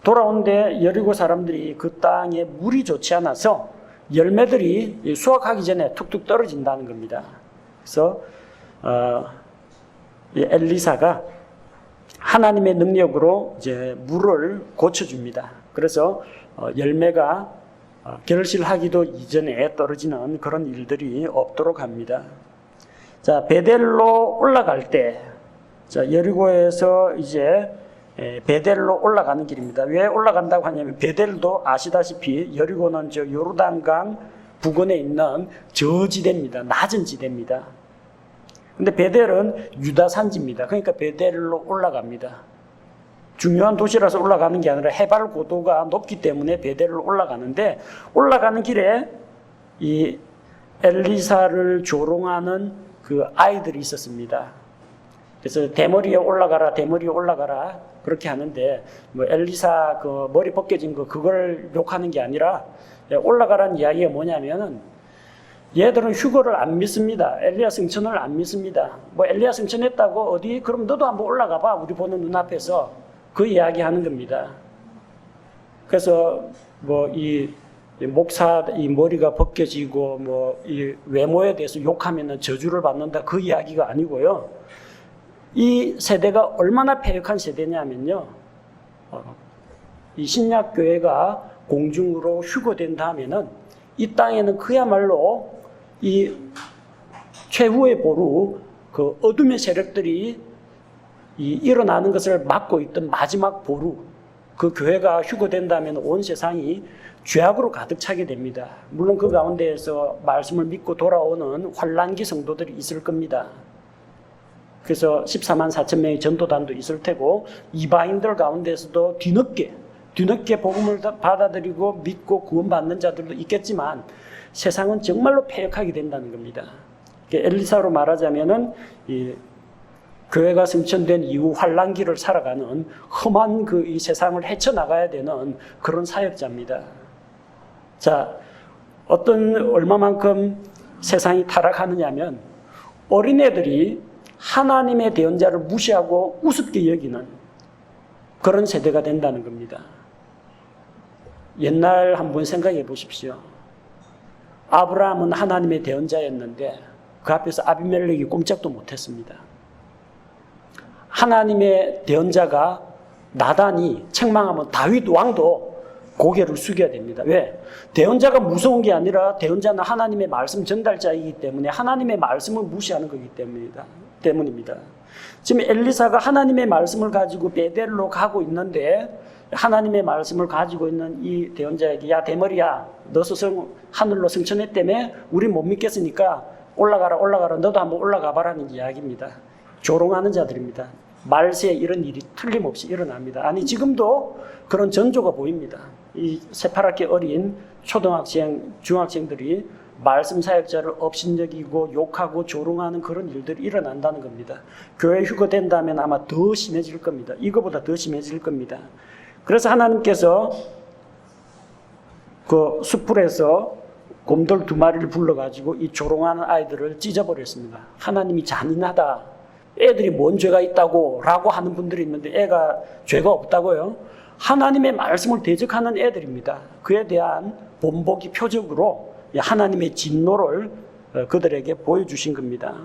돌아오는데 여리고 사람들이 그 땅에 물이 좋지 않아서 열매들이 수확하기 전에 툭툭 떨어진다는 겁니다. 그래서 엘리사가 하나님의 능력으로 이제 물을 고쳐줍니다. 그래서 열매가 결실하기도 이전에 떨어지는 그런 일들이 없도록 합니다. 자, 베델로 올라갈 때, 자, 여리고에서 이제 베델로 올라가는 길입니다. 왜 올라간다고 하냐면 베델도 아시다시피 여리고는 저 요르단강 부근에 있는 저지대입니다. 낮은 지대입니다. 근데 베델은 유다 산지입니다. 그러니까 베델로 올라갑니다. 중요한 도시라서 올라가는 게 아니라 해발 고도가 높기 때문에 베델로 올라가는데, 올라가는 길에 이 엘리사를 조롱하는 그 아이들이 있었습니다. 그래서 대머리에 올라가라, 대머리에 올라가라 그렇게 하는데, 뭐 엘리사 그 머리 벗겨진 거 그걸 욕하는 게 아니라 올라가라는 이야기가 뭐냐면은 얘들은 휴거를 안 믿습니다. 엘리야 승천을 안 믿습니다. 뭐 엘리야 승천했다고 어디 그럼 너도 한번 올라가 봐, 우리 보는 눈앞에서, 그 이야기 하는 겁니다. 그래서 뭐 이 목사 이 머리가 벗겨지고 뭐 이 외모에 대해서 욕하면은 저주를 받는다, 그 이야기가 아니고요. 이 세대가 얼마나 패역한 세대냐면요. 이 신약교회가 공중으로 휴거된 다음에는 이 땅에는 그야말로 이 최후의 보루, 그 어둠의 세력들이 일어나는 것을 막고 있던 마지막 보루, 그 교회가 휴거된다면 온 세상이 죄악으로 가득 차게 됩니다. 물론 그 가운데에서 말씀을 믿고 돌아오는 환난기 성도들이 있을 겁니다. 그래서 14만 4천 명의 전도단도 있을 테고 이방인들 가운데서도 뒤늦게 복음을 받아들이고 믿고 구원받는 자들도 있겠지만 세상은 정말로 패역하게 된다는 겁니다. 엘리사로 말하자면은 이 교회가 승천된 이후 환난기를 살아가는 험한 이 세상을 헤쳐나가야 되는 그런 사역자입니다. 자, 얼마만큼 세상이 타락하느냐면 어린애들이 하나님의 대언자를 무시하고 우습게 여기는 그런 세대가 된다는 겁니다. 옛날 한번 생각해 보십시오. 아브라함은 하나님의 대언자였는데 그 앞에서 아비멜렉이 꼼짝도 못했습니다. 하나님의 대언자가 나단이 책망하면 다윗 왕도 고개를 숙여야 됩니다. 왜? 대언자가 무서운 게 아니라 대언자는 하나님의 말씀 전달자이기 때문에 하나님의 말씀을 무시하는 거기 때문입니다. 지금 엘리사가 하나님의 말씀을 가지고 베델로 가고 있는데 하나님의 말씀을 가지고 있는 이 대언자에게 야 대머리야 너 스스로 하늘로 승천했다며 우리 못 믿겠으니까 올라가라 너도 한번 올라가 봐라는 이야기입니다. 조롱하는 자들입니다. 말세에 이런 일이 틀림없이 일어납니다. 아니 지금도 그런 전조가 보입니다. 이 새파랗게 어린 초등학생, 중학생들이 말씀 사역자를 업신여기고 욕하고 조롱하는 그런 일들이 일어난다는 겁니다. 교회 휴거된다면 아마 더 심해질 겁니다. 이거보다 더 심해질 겁니다. 그래서 하나님께서 그 숯불에서 곰돌 2마리를 불러가지고 이 조롱하는 아이들을 찢어버렸습니다. 하나님이 잔인하다. 애들이 뭔 죄가 있다고 라고 하는 분들이 있는데 애가 죄가 없다고요? 하나님의 말씀을 대적하는 애들입니다. 그에 대한 본보기 표적으로 하나님의 진노를 그들에게 보여주신 겁니다.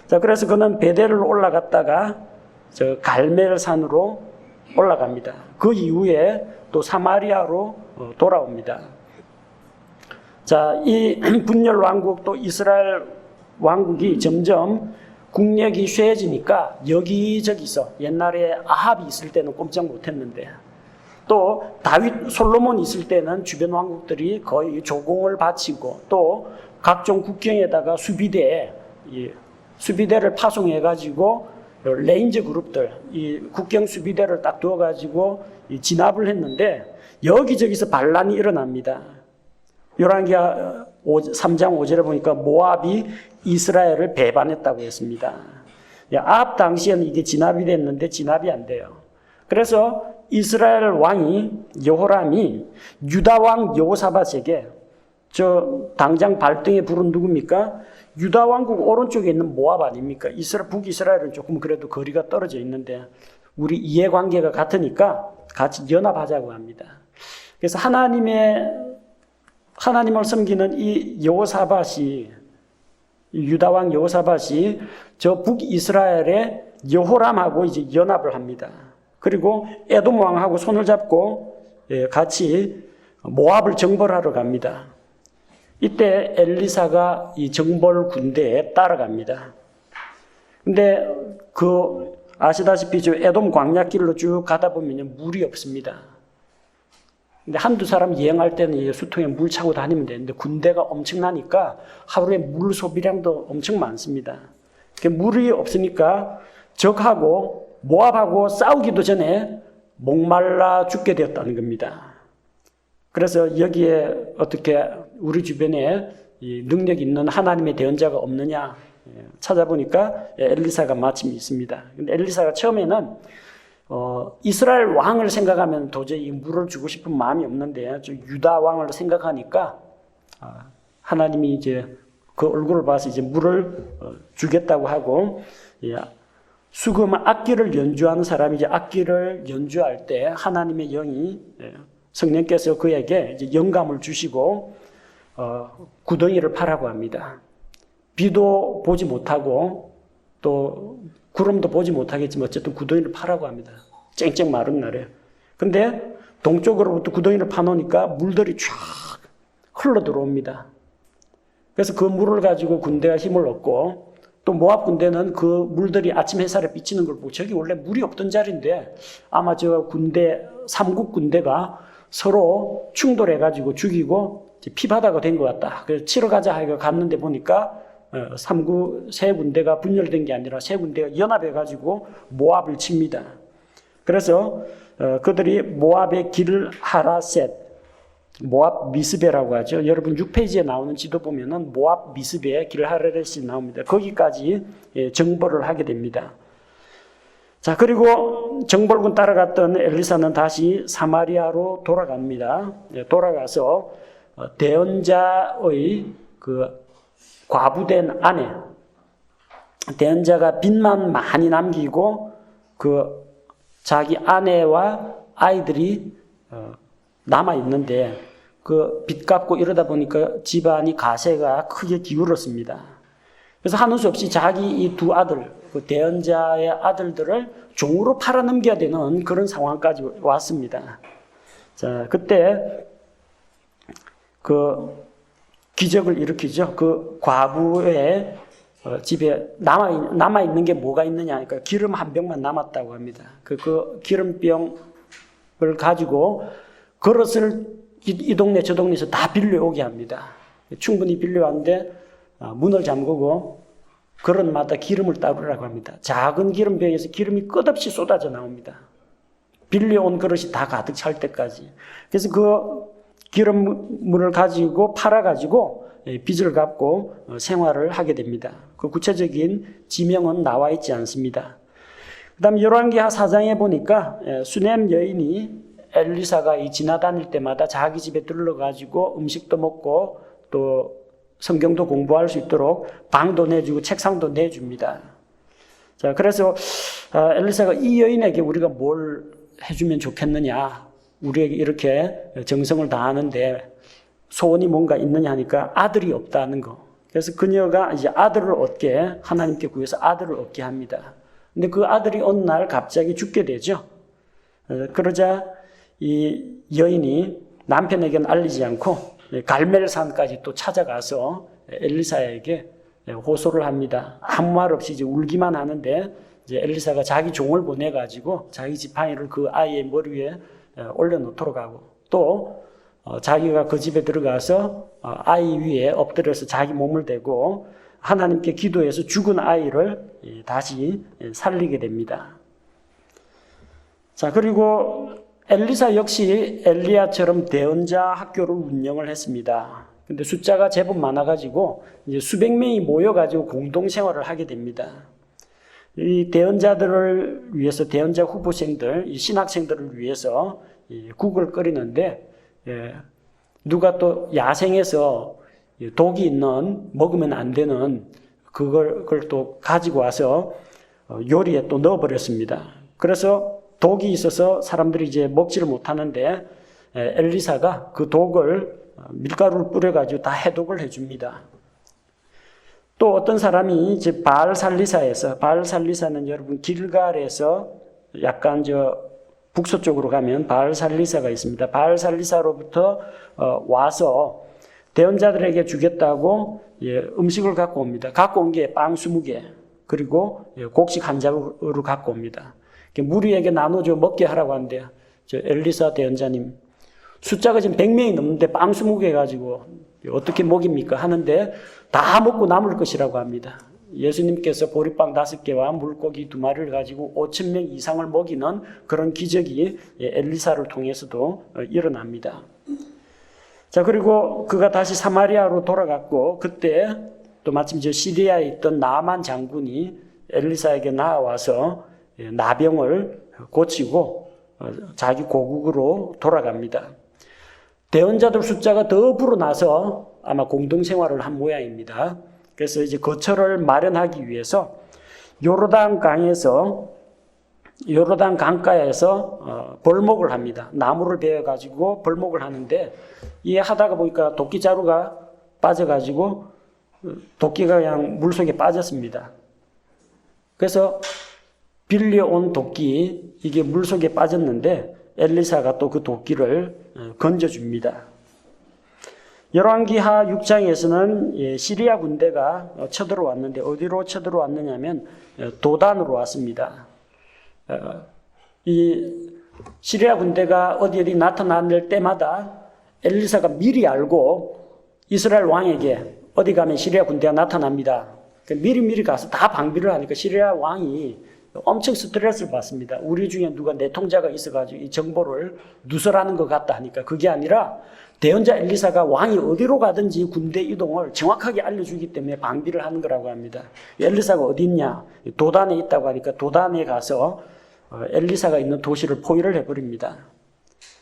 자, 그래서 그는 베델을 올라갔다가 저 갈멜산으로 올라갑니다. 그 이후에 또 사마리아로 돌아옵니다. 자, 이 분열 왕국 또 이스라엘 왕국이 점점 국력이 쇠해지니까 여기저기서 옛날에 아합이 있을 때는 꼼짝 못했는데 또 다윗, 솔로몬 있을 때는 주변 왕국들이 거의 조공을 바치고 또 각종 국경에다가 수비대를 파송해가지고 레인저 그룹들, 이 국경 수비대를 딱 두어가지고 진압을 했는데 여기저기서 반란이 일어납니다. 열왕기하 3장 5절에 보니까 모압이 이스라엘을 배반했다고 했습니다. 아합 당시에는 이게 진압이 됐는데 진압이 안 돼요. 그래서 이스라엘 왕이 여호람이 유다 왕 여호사밧에게 저 당장 발등에 불은 누굽니까? 유다 왕국 오른쪽에 있는 모압 아닙니까? 북이스라엘은 조금 그래도 거리가 떨어져 있는데 우리 이해관계가 같으니까 같이 연합하자고 합니다. 그래서 하나님을 섬기는 이 여호사밧이 유다 왕 여호사밧이 저 북이스라엘의 여호람하고 이제 연합을 합니다. 그리고 에돔 왕하고 손을 잡고 같이 모압을 정벌하러 갑니다. 이때 엘리사가 이 정벌 군대에 따라갑니다. 근데 아시다시피 저 에돔 광야길로 쭉 가다 보면 물이 없습니다. 근데 한두 사람 여행할 때는 수통에 물 차고 다니면 되는데 군대가 엄청나니까 하루에 물 소비량도 엄청 많습니다. 물이 없으니까 적하고 모압하고 싸우기도 전에 목말라 죽게 되었다는 겁니다. 그래서 여기에 어떻게 우리 주변에 능력 있는 하나님의 대언자가 없느냐 찾아보니까 엘리사가 마침 있습니다. 근데 엘리사가 처음에는 이스라엘 왕을 생각하면 도저히 물을 주고 싶은 마음이 없는데 유다 왕을 생각하니까 하나님이 이제 그 얼굴을 봐서 이제 물을 주겠다고 하고 수금 악기를 연주하는 사람이 이제 악기를 연주할 때 하나님의 영이 성령께서 그에게 이제 영감을 주시고 구덩이를 파라고 합니다. 비도 보지 못하고 또 구름도 보지 못하겠지만 어쨌든 구덩이를 파라고 합니다. 쨍쨍 마른 날에. 근데 동쪽으로부터 구덩이를 파놓으니까 물들이 쫙 흘러 들어옵니다. 그래서 그 물을 가지고 군대가 힘을 얻고 또 모압 군대는 그 물들이 아침 햇살에 비치는 걸 보고 저기 원래 물이 없던 자리인데 아마 저 군대 삼국 군대가 서로 충돌해가지고 죽이고 피바다가 된 것 같다. 그래서 치러 가자 하고 갔는데 보니까 삼국 세 군대가 분열된 게 아니라 세 군대가 연합해가지고 모압을 칩니다. 그래서 그들이 모압의 길을 하라셋, 모압 미스베라고 하죠. 여러분 6페이지에 나오는 지도 보면은 모압 미스베 길 하라셋이 나옵니다. 거기까지 정벌을 하게 됩니다. 자, 그리고 정벌군 따라갔던 엘리사는 다시 사마리아로 돌아갑니다. 돌아가서 대언자의 그 과부된 아내, 대언자가 빚만 많이 남기고 그 자기 아내와 아이들이 남아 있는데 그 빚 갚고 이러다 보니까 집안이 가세가 크게 기울었습니다. 그래서 하는 수 없이 자기 이 두 아들, 그 대언자의 아들들을 종으로 팔아넘겨야 되는 그런 상황까지 왔습니다. 자, 그때 그 기적을 일으키죠. 그 과부의 집에 남아있는 게 뭐가 있느냐 하니까 기름 한 병만 남았다고 합니다. 그 기름병을 가지고 그릇을 이 동네 저 동네에서 다 빌려오게 합니다. 충분히 빌려왔는데 문을 잠그고 그릇마다 기름을 따르라고 합니다. 작은 기름병에서 기름이 끝없이 쏟아져 나옵니다. 빌려온 그릇이 다 가득 찰 때까지. 그래서 그 기름물을 가지고 팔아가지고 빚을 갚고 생활을 하게 됩니다. 그 구체적인 지명은 나와 있지 않습니다. 그 다음 열왕기하 4장에 보니까 수넴 여인이 엘리사가 지나다닐 때마다 자기 집에 들러가지고 음식도 먹고 또 성경도 공부할 수 있도록 방도 내주고 책상도 내줍니다. 자, 그래서 엘리사가 이 여인에게 우리가 뭘 해주면 좋겠느냐, 우리에게 이렇게 정성을 다하는데 소원이 뭔가 있느냐 하니까 아들이 없다는 거. 그래서 그녀가 이제 아들을 얻게 하나님께 구해서 아들을 얻게 합니다. 근데 그 아들이 어느 날 갑자기 죽게 되죠. 그러자 이 여인이 남편에게는 알리지 않고 갈멜산까지 또 찾아가서 엘리사에게 호소를 합니다. 아무 말 없이 이제 울기만 하는데 이제 엘리사가 자기 종을 보내가지고 자기 지팡이를 그 아이의 머리 위에 올려놓도록 하고 또 자기가 그 집에 들어가서 아이 위에 엎드려서 자기 몸을 대고 하나님께 기도해서 죽은 아이를 다시 살리게 됩니다. 자, 그리고 엘리사 역시 엘리야처럼 대언자 학교를 운영을 했습니다. 근데 숫자가 제법 많아가지고 이제 수백 명이 모여가지고 공동 생활을 하게 됩니다. 이 대언자들을 위해서 대언자 후보생들, 이 신학생들을 위해서 국을 끓이는데 누가 또 야생에서 독이 있는 먹으면 안 되는 그걸 또 가지고 와서 요리에 또 넣어버렸습니다. 그래서 독이 있어서 사람들이 이제 먹지를 못하는데 엘리사가 그 독을 밀가루를 뿌려가지고 다 해독을 해줍니다. 또 어떤 사람이 이제 바알살리사는 여러분 길갈에서 약간 북서쪽으로 가면 바알살리사가 있습니다. 바알살리사로부터 와서 대언자들에게 주겠다고 음식을 갖고 옵니다. 갖고 온 게 빵 20개 그리고 곡식 한 자루를 갖고 옵니다. 무리에게 나눠줘 먹게 하라고 하는데 엘리사 대언자님 숫자가 지금 100명이 넘는데 빵 20개 가지고 어떻게 먹입니까? 하는데 다 먹고 남을 것이라고 합니다. 예수님께서 보리빵 5개와 물고기 2마리를 가지고 5,000명 이상을 먹이는 그런 기적이 엘리사를 통해서도 일어납니다. 자, 그리고 그가 다시 사마리아로 돌아갔고 그때 또 마침 시리아에 있던 나아만 장군이 엘리사에게 나와서 나병을 고치고 자기 고국으로 돌아갑니다. 대언자들 숫자가 더 불어나서 아마 공동생활을 한 모양입니다. 그래서 이제 거처를 마련하기 위해서 요르단 강가에서 벌목을 합니다. 나무를 베어가지고 벌목을 하는데 이 하다가 보니까 도끼 자루가 빠져가지고 도끼가 그냥 물속에 빠졌습니다. 그래서 빌려온 도끼 이게 물속에 빠졌는데 엘리사가 또 그 도끼를 건져줍니다. 열왕기하 6장에서는 시리아 군대가 쳐들어왔는데 어디로 쳐들어왔느냐면 도단으로 왔습니다. 이 시리아 군대가 어디 나타날 때마다 엘리사가 미리 알고 이스라엘 왕에게 어디 가면 시리아 군대가 나타납니다. 미리 가서 다 방비를 하니까 시리아 왕이 엄청 스트레스를 받습니다. 우리 중에 누가 내통자가 있어가지고 이 정보를 누설하는 것 같다 하니까 그게 아니라 대언자 엘리사가 왕이 어디로 가든지 군대 이동을 정확하게 알려주기 때문에 방비를 하는 거라고 합니다. 엘리사가 어디 있냐? 도단에 있다고 하니까 도단에 가서 엘리사가 있는 도시를 포위를 해버립니다.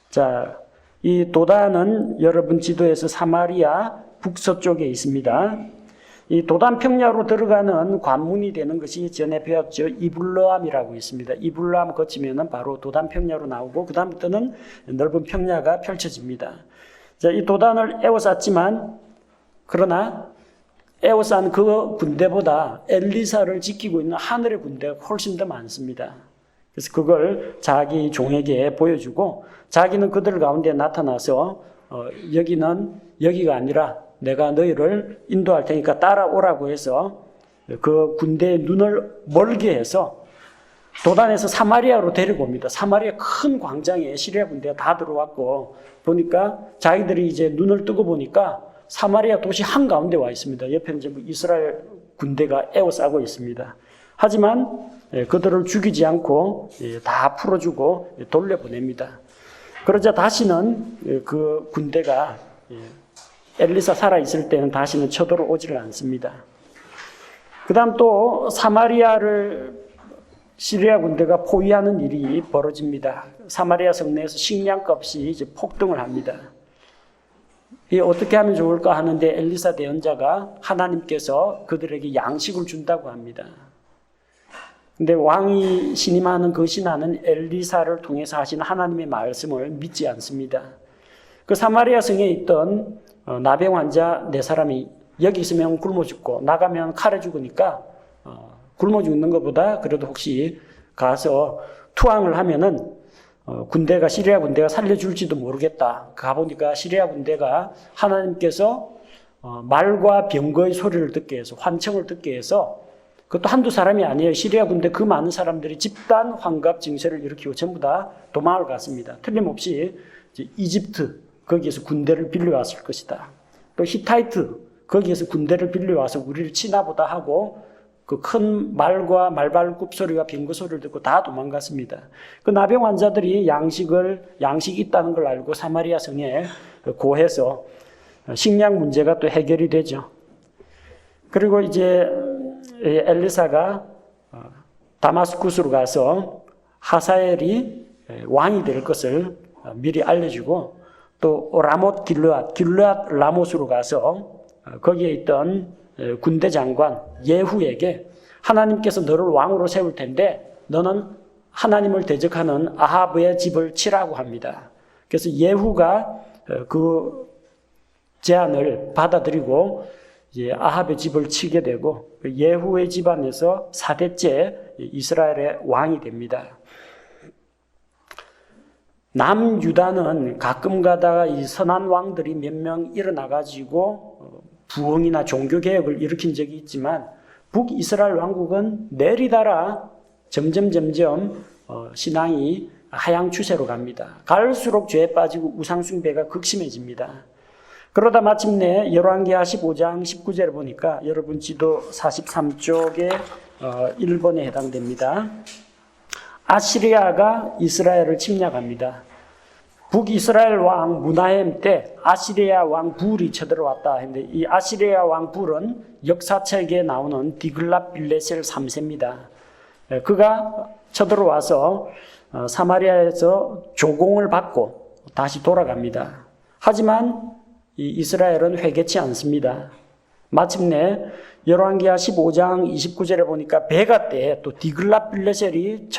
자, 이 도단은 여러분 지도에서 사마리아 북서쪽에 있습니다. 이 도단 평야로 들어가는 관문이 되는 것이 전에 배웠죠. 이블라함이라고 있습니다. 이블라함 거치면은 바로 도단 평야로 나오고 그 다음부터는 넓은 평야가 펼쳐집니다. 자, 이 도단을 에워쌌지만 그러나 에워싼 그 군대보다 엘리사를 지키고 있는 하늘의 군대가 훨씬 더 많습니다. 그래서 그걸 자기 종에게 보여주고 자기는 그들 가운데 나타나서 여기가 아니라 내가 너희를 인도할 테니까 따라오라고 해서 그 군대의 눈을 멀게 해서 도단에서 사마리아로 데리고 옵니다. 사마리아 큰 광장에 시리아 군대가 다 들어왔고 보니까 자기들이 이제 눈을 뜨고 보니까 사마리아 도시 한가운데 와 있습니다. 옆에는 전부 이스라엘 군대가 에워싸고 있습니다. 하지만 그들을 죽이지 않고 다 풀어주고 돌려보냅니다. 그러자 다시는 그 군대가 엘리사 살아있을 때는 다시는 쳐들어오지를 않습니다. 그 다음 또 사마리아를 시리아 군대가 포위하는 일이 벌어집니다. 사마리아 성내에서 식량값이 이제 폭등을 합니다. 이 어떻게 하면 좋을까 하는데 엘리사 대언자가 하나님께서 그들에게 양식을 준다고 합니다. 근데 왕이 신임하는 그 신하는 엘리사를 통해서 하신 하나님의 말씀을 믿지 않습니다. 그 사마리아 성에 있던 나병 환자 4사람이 여기 있으면 굶어 죽고 나가면 칼에 죽으니까 굶어 죽는 것보다 그래도 혹시 가서 투항을 하면은 시리아 군대가 살려줄지도 모르겠다. 가보니까 시리아 군대가 하나님께서 말과 병거의 소리를 듣게 해서 환청을 듣게 해서 그것도 한두 사람이 아니에요. 시리아 군대 그 많은 사람들이 집단 환갑 증세를 일으키고 전부 다 도망을 갔습니다. 틀림없이 이집트 거기에서 군대를 빌려왔을 것이다. 또 히타이트 거기에서 군대를 빌려와서 우리를 치나보다 하고 그 큰 말과 말발굽 소리와 병거 소리를 듣고 다 도망갔습니다. 그 나병 환자들이 양식이 있다는 걸 알고 사마리아 성에 고해서 식량 문제가 또 해결이 되죠. 그리고 이제 엘리사가 다마스쿠스로 가서 하사엘이 왕이 될 것을 미리 알려주고 또 라못 길르앗 라못으로 가서 거기에 있던 군대 장관 예후에게 하나님께서 너를 왕으로 세울 텐데 너는 하나님을 대적하는 아합의 집을 치라고 합니다. 그래서 예후가 그 제안을 받아들이고 아합의 집을 치게 되고 예후의 집안에서 4대째 이스라엘의 왕이 됩니다. 남유다는 가끔 가다가 이 선한 왕들이 몇 명 일어나가지고 부흥이나 종교개혁을 일으킨 적이 있지만 북이스라엘 왕국은 내리다라 점점 신앙이 하향 추세로 갑니다. 갈수록 죄에 빠지고 우상숭배가 극심해집니다. 그러다 마침내 열왕기하 15장 19절을 보니까 여러분 지도 43쪽에 1번에 해당됩니다. 아시리아가 이스라엘을 침략합니다. 북이스라엘 왕 무나헴 때 아시리아 왕 불이 쳐들어왔다 했는데 이 아시리아 왕 불은 역사책에 나오는 디글랏빌레셀 3세입니다. 그가 쳐들어와서 사마리아에서 조공을 받고 다시 돌아갑니다. 하지만 이 이스라엘은 회개치 않습니다. 마침내 열왕기하 15장 29절에 보니까 베가 때 또 디글랏빌레셀이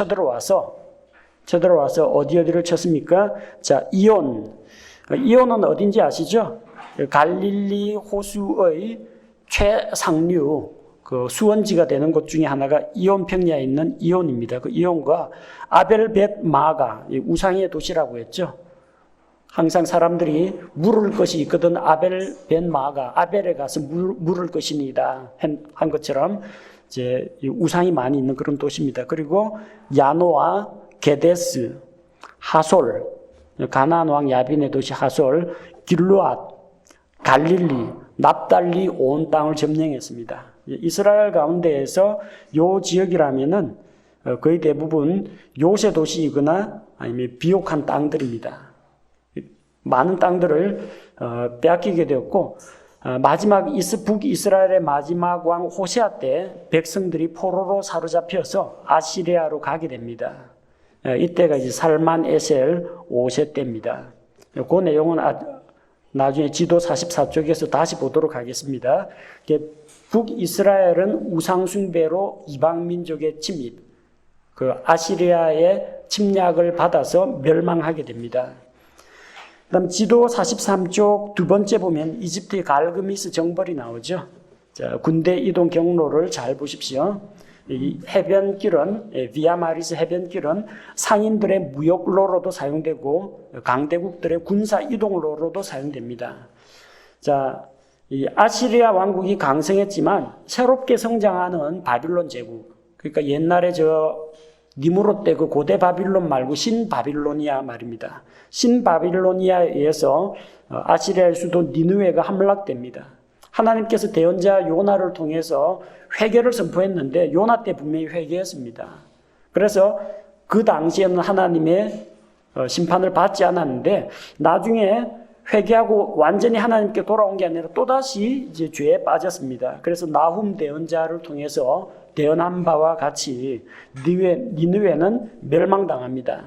쳐들어와서 어디를 쳤습니까? 자, 이온은 어딘지 아시죠? 갈릴리 호수의 최상류 그 수원지가 되는 곳 중에 하나가 이온 평야에 있는 이온입니다. 그 이온과 아벨벳 마가 우상의 도시라고 했죠. 항상 사람들이 물을 것이 있거든 아벨 벤 마가 아벨에 가서 물을 것이니이다 한 것처럼 이제 우상이 많이 있는 그런 도시입니다. 그리고 야노아, 게데스, 하솔, 가나안 왕 야빈의 도시 하솔, 길르앗, 갈릴리, 납달리 온 땅을 점령했습니다. 이스라엘 가운데에서 요 지역이라면은 거의 대부분 요새 도시이거나 아니면 비옥한 땅들입니다. 많은 땅들을 빼앗기게 되었고 마지막 북이스라엘의 마지막 왕 호세아 때 백성들이 포로로 사로잡혀서 아시리아로 가게 됩니다. 이때가 이제 살만 에셀 5세 때입니다. 그 내용은 나중에 지도 44쪽에서 다시 보도록 하겠습니다. 북이스라엘은 우상숭배로 이방민족의 침입, 그 아시리아의 침략을 받아서 멸망하게 됩니다. 그다음 지도 43쪽 두 번째 보면 이집트의 갈그미스 정벌이 나오죠. 자, 군대 이동 경로를 잘 보십시오. 이 해변길은 비아마리스 해변길은 상인들의 무역로로도 사용되고 강대국들의 군사 이동로로도 사용됩니다. 자, 이 아시리아 왕국이 강성했지만 새롭게 성장하는 바빌론 제국, 그러니까 옛날에 니무롯 때 그 고대 바빌론 말고 신바빌로니아 말입니다. 신바빌로니아에 의해서 아시리아의 수도 니느웨가 함락됩니다. 하나님께서 대언자 요나를 통해서 회개를 선포했는데 요나 때 분명히 회개했습니다. 그래서 그 당시에는 하나님의 심판을 받지 않았는데 나중에 회개하고 완전히 하나님께 돌아온 게 아니라 또다시 이제 죄에 빠졌습니다. 그래서 나훔 대언자를 통해서 대언한 바와 같이 니느웨는 멸망당합니다.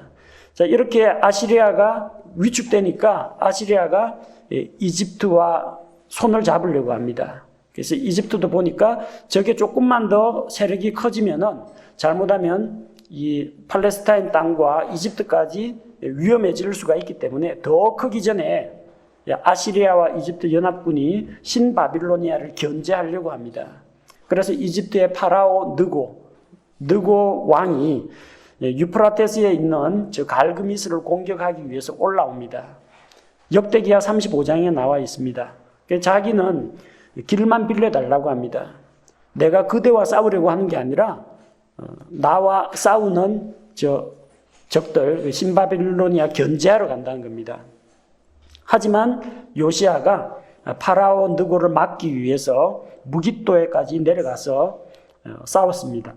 자, 이렇게 아시리아가 위축되니까 아시리아가 이집트와 손을 잡으려고 합니다. 그래서 이집트도 보니까 저게 조금만 더 세력이 커지면은 잘못하면 이 팔레스타인 땅과 이집트까지 위험해질 수가 있기 때문에 더 크기 전에 아시리아와 이집트 연합군이 신바빌로니아를 견제하려고 합니다. 그래서 이집트의 파라오 느고 왕이 유프라테스에 있는 저 갈그미스를 공격하기 위해서 올라옵니다. 역대기하 35장에 나와 있습니다. 자기는 길만 빌려달라고 합니다. 내가 그대와 싸우려고 하는 게 아니라 나와 싸우는 적들 신바빌로니아 견제하러 간다는 겁니다. 하지만 요시아가 파라오 느고를 막기 위해서 무깃도에까지 내려가서 싸웠습니다.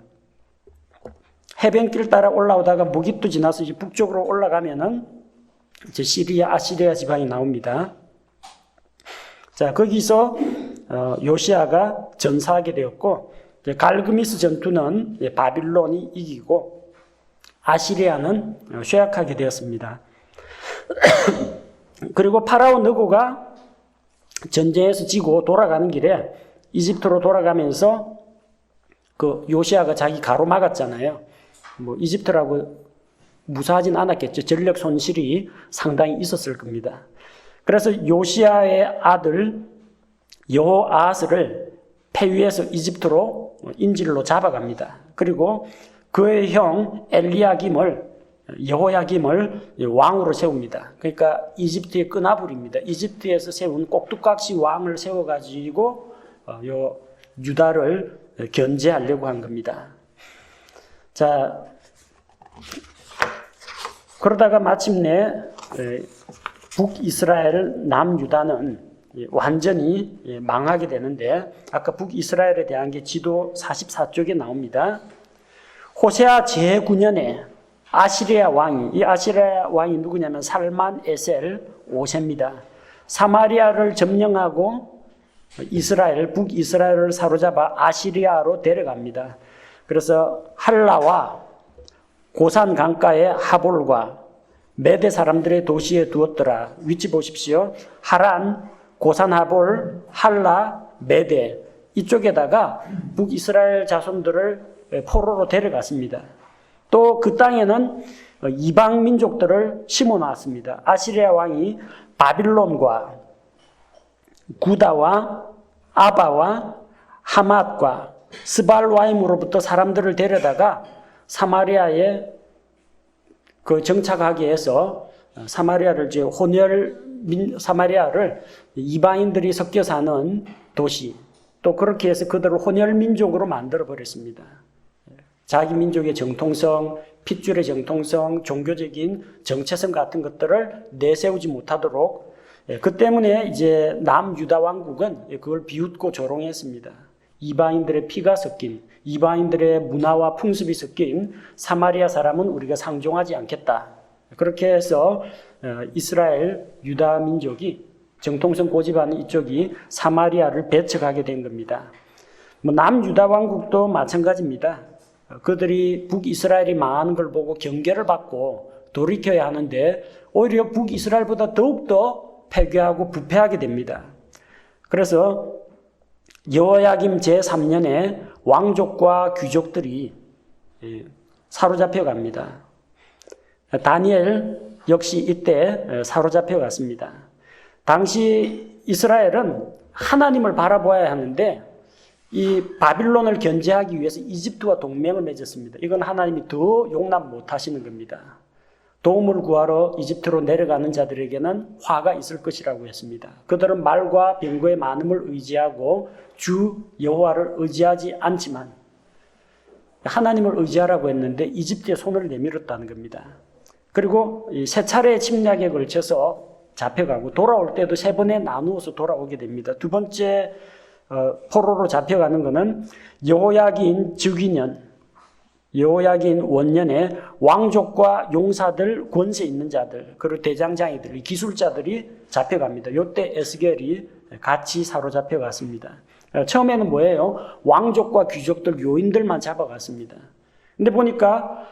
해변길 따라 올라오다가 무깃도 지나서 이제 북쪽으로 올라가면은 이제 시리아, 아시리아 지방이 나옵니다. 자, 거기서 요시아가 전사하게 되었고, 갈그미스 전투는 바빌론이 이기고 아시리아는 쇠약하게 되었습니다. 그리고 파라오 느고가 전쟁에서 지고 돌아가는 길에 이집트로 돌아가면서 그 요시아가 자기 가로막았잖아요. 뭐 이집트라고 무사하진 않았겠죠. 전력 손실이 상당히 있었을 겁니다. 그래서 요시아의 아들 여호아스를 폐위해서 이집트로 인질로 잡아갑니다. 그리고 그의 형 여호야김을 왕으로 세웁니다. 그러니까 이집트의 끄나불입니다. 이집트에서 세운 꼭두각시 왕을 세워가지고 유다를 견제하려고 한 겁니다. 자, 그러다가 마침내 북이스라엘, 남유다는 완전히 망하게 되는데 아까 북이스라엘에 대한 게 지도 44쪽에 나옵니다. 호세아 제9년에 아시리아 왕이, 이 아시리아 왕이 누구냐면 살만 에셀 5세입니다. 사마리아를 점령하고 북이스라엘을 사로잡아 아시리아로 데려갑니다. 그래서 할라와 고산 강가의 하볼과 메대 사람들의 도시에 두었더라. 위치 보십시오. 하란, 고산 하볼, 할라, 메대 이쪽에다가 북이스라엘 자손들을 포로로 데려갔습니다. 또 그 땅에는 이방 민족들을 심어놨습니다. 아시리아 왕이 바빌론과 구다와 아바와 하맛과 스발와임으로부터 사람들을 데려다가 사마리아에 정착하게 해서 사마리아를 이제 사마리아를 이방인들이 섞여 사는 도시, 또 그렇게 해서 그들을 혼혈 민족으로 만들어 버렸습니다. 자기 민족의 정통성, 핏줄의 정통성, 종교적인 정체성 같은 것들을 내세우지 못하도록, 그 때문에 이제 남유다 왕국은 그걸 비웃고 조롱했습니다. 이방인들의 피가 섞인, 이방인들의 문화와 풍습이 섞인 사마리아 사람은 우리가 상종하지 않겠다. 그렇게 해서 이스라엘 유다 민족이 정통성 고집하는 이쪽이 사마리아를 배척하게 된 겁니다. 남유다 왕국도 마찬가지입니다. 그들이 북이스라엘이 망하는 걸 보고 경계를 받고 돌이켜야 하는데 오히려 북이스라엘보다 더욱더 패괴하고 부패하게 됩니다. 그래서 여호야김 제3년에 왕족과 귀족들이 사로잡혀 갑니다. 다니엘 역시 이때 사로잡혀 갔습니다. 당시 이스라엘은 하나님을 바라보아야 하는데 이 바빌론을 견제하기 위해서 이집트와 동맹을 맺었습니다. 이건 하나님이 더 용납 못하시는 겁니다. 도움을 구하러 이집트로 내려가는 자들에게는 화가 있을 것이라고 했습니다. 그들은 말과 병거의 많음을 의지하고 주 여호와를 의지하지 않지만 하나님을 의지하라고 했는데 이집트에 손을 내밀었다는 겁니다. 그리고 세 차례의 침략에 걸쳐서 잡혀가고 돌아올 때도 세 번에 나누어서 돌아오게 됩니다. 두 번째 포로로 잡혀가는 것은 여호야긴 즉위년, 여호야긴 원년에 왕족과 용사들, 권세 있는 자들, 그리고 대장장이들, 기술자들이 잡혀갑니다. 이때 에스겔이 같이 사로잡혀갔습니다. 처음에는 뭐예요? 왕족과 귀족들, 요인들만 잡아갔습니다. 근데 보니까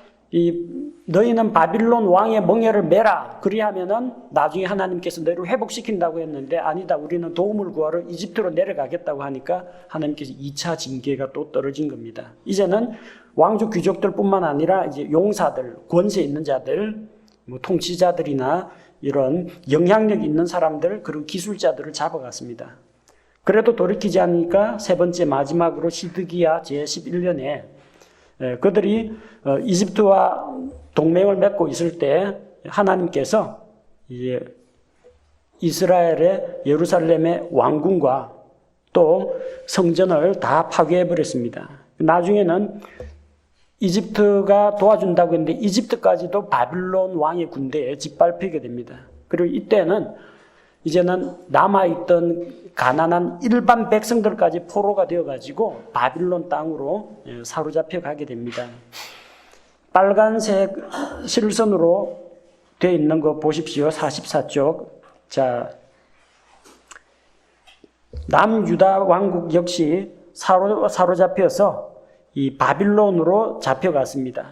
너희는 바빌론 왕의 멍에를 매라. 그리하면은 나중에 하나님께서 너희를 회복시킨다고 했는데 아니다. 우리는 도움을 구하러 이집트로 내려가겠다고 하니까 하나님께서 2차 징계가 또 떨어진 겁니다. 이제는 왕족 귀족들뿐만 아니라 이제 용사들, 권세 있는 자들, 통치자들이나 이런 영향력 있는 사람들, 그리고 기술자들을 잡아갔습니다. 그래도 돌이키지 않으니까 세 번째 마지막으로 시드기야 제11년에 그들이 이집트와 동맹을 맺고 있을 때 하나님께서 이스라엘의 예루살렘의 왕궁과 또 성전을 다 파괴해버렸습니다. 나중에는 이집트가 도와준다고 했는데 이집트까지도 바빌론 왕의 군대에 짓밟히게 됩니다. 그리고 이때는 이제는 남아있던 가난한 일반 백성들까지 포로가 되어가지고 바빌론 땅으로 사로잡혀 가게 됩니다. 빨간색 실선으로 되어 있는 거 보십시오. 44쪽. 자, 남유다 왕국 역시 사로잡혀서 이 바빌론으로 잡혀갔습니다.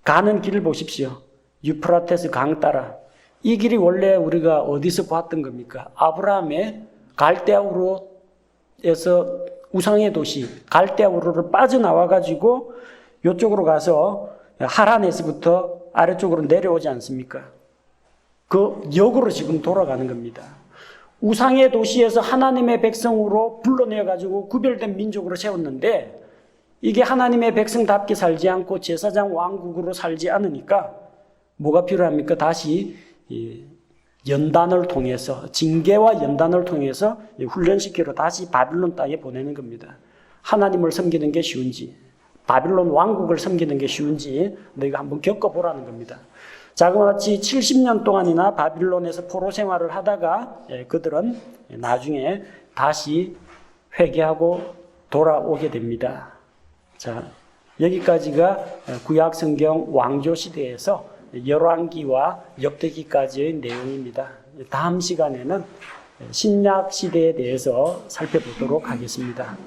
가는 길을 보십시오. 유프라테스 강 따라. 이 길이 원래 우리가 어디서 봤던 겁니까? 아브라함의 갈대아우르에서 우상의 도시 갈대아우르를 빠져나와가지고 이쪽으로 가서 하란에서부터 아래쪽으로 내려오지 않습니까? 그 역으로 지금 돌아가는 겁니다. 우상의 도시에서 하나님의 백성으로 불러내가지고 구별된 민족으로 세웠는데 이게 하나님의 백성답게 살지 않고 제사장 왕국으로 살지 않으니까 뭐가 필요합니까? 다시 연단을 통해서 징계와 연단을 통해서 훈련시키러 다시 바빌론 땅에 보내는 겁니다. 하나님을 섬기는 게 쉬운지 바빌론 왕국을 섬기는 게 쉬운지 너희가 한번 겪어보라는 겁니다. 자그마치 70년 동안이나 바빌론에서 포로 생활을 하다가 그들은 나중에 다시 회개하고 돌아오게 됩니다. 자, 여기까지가 구약 성경 왕조 시대에서 열왕기와 역대기까지의 내용입니다. 다음 시간에는 신약 시대에 대해서 살펴보도록 하겠습니다.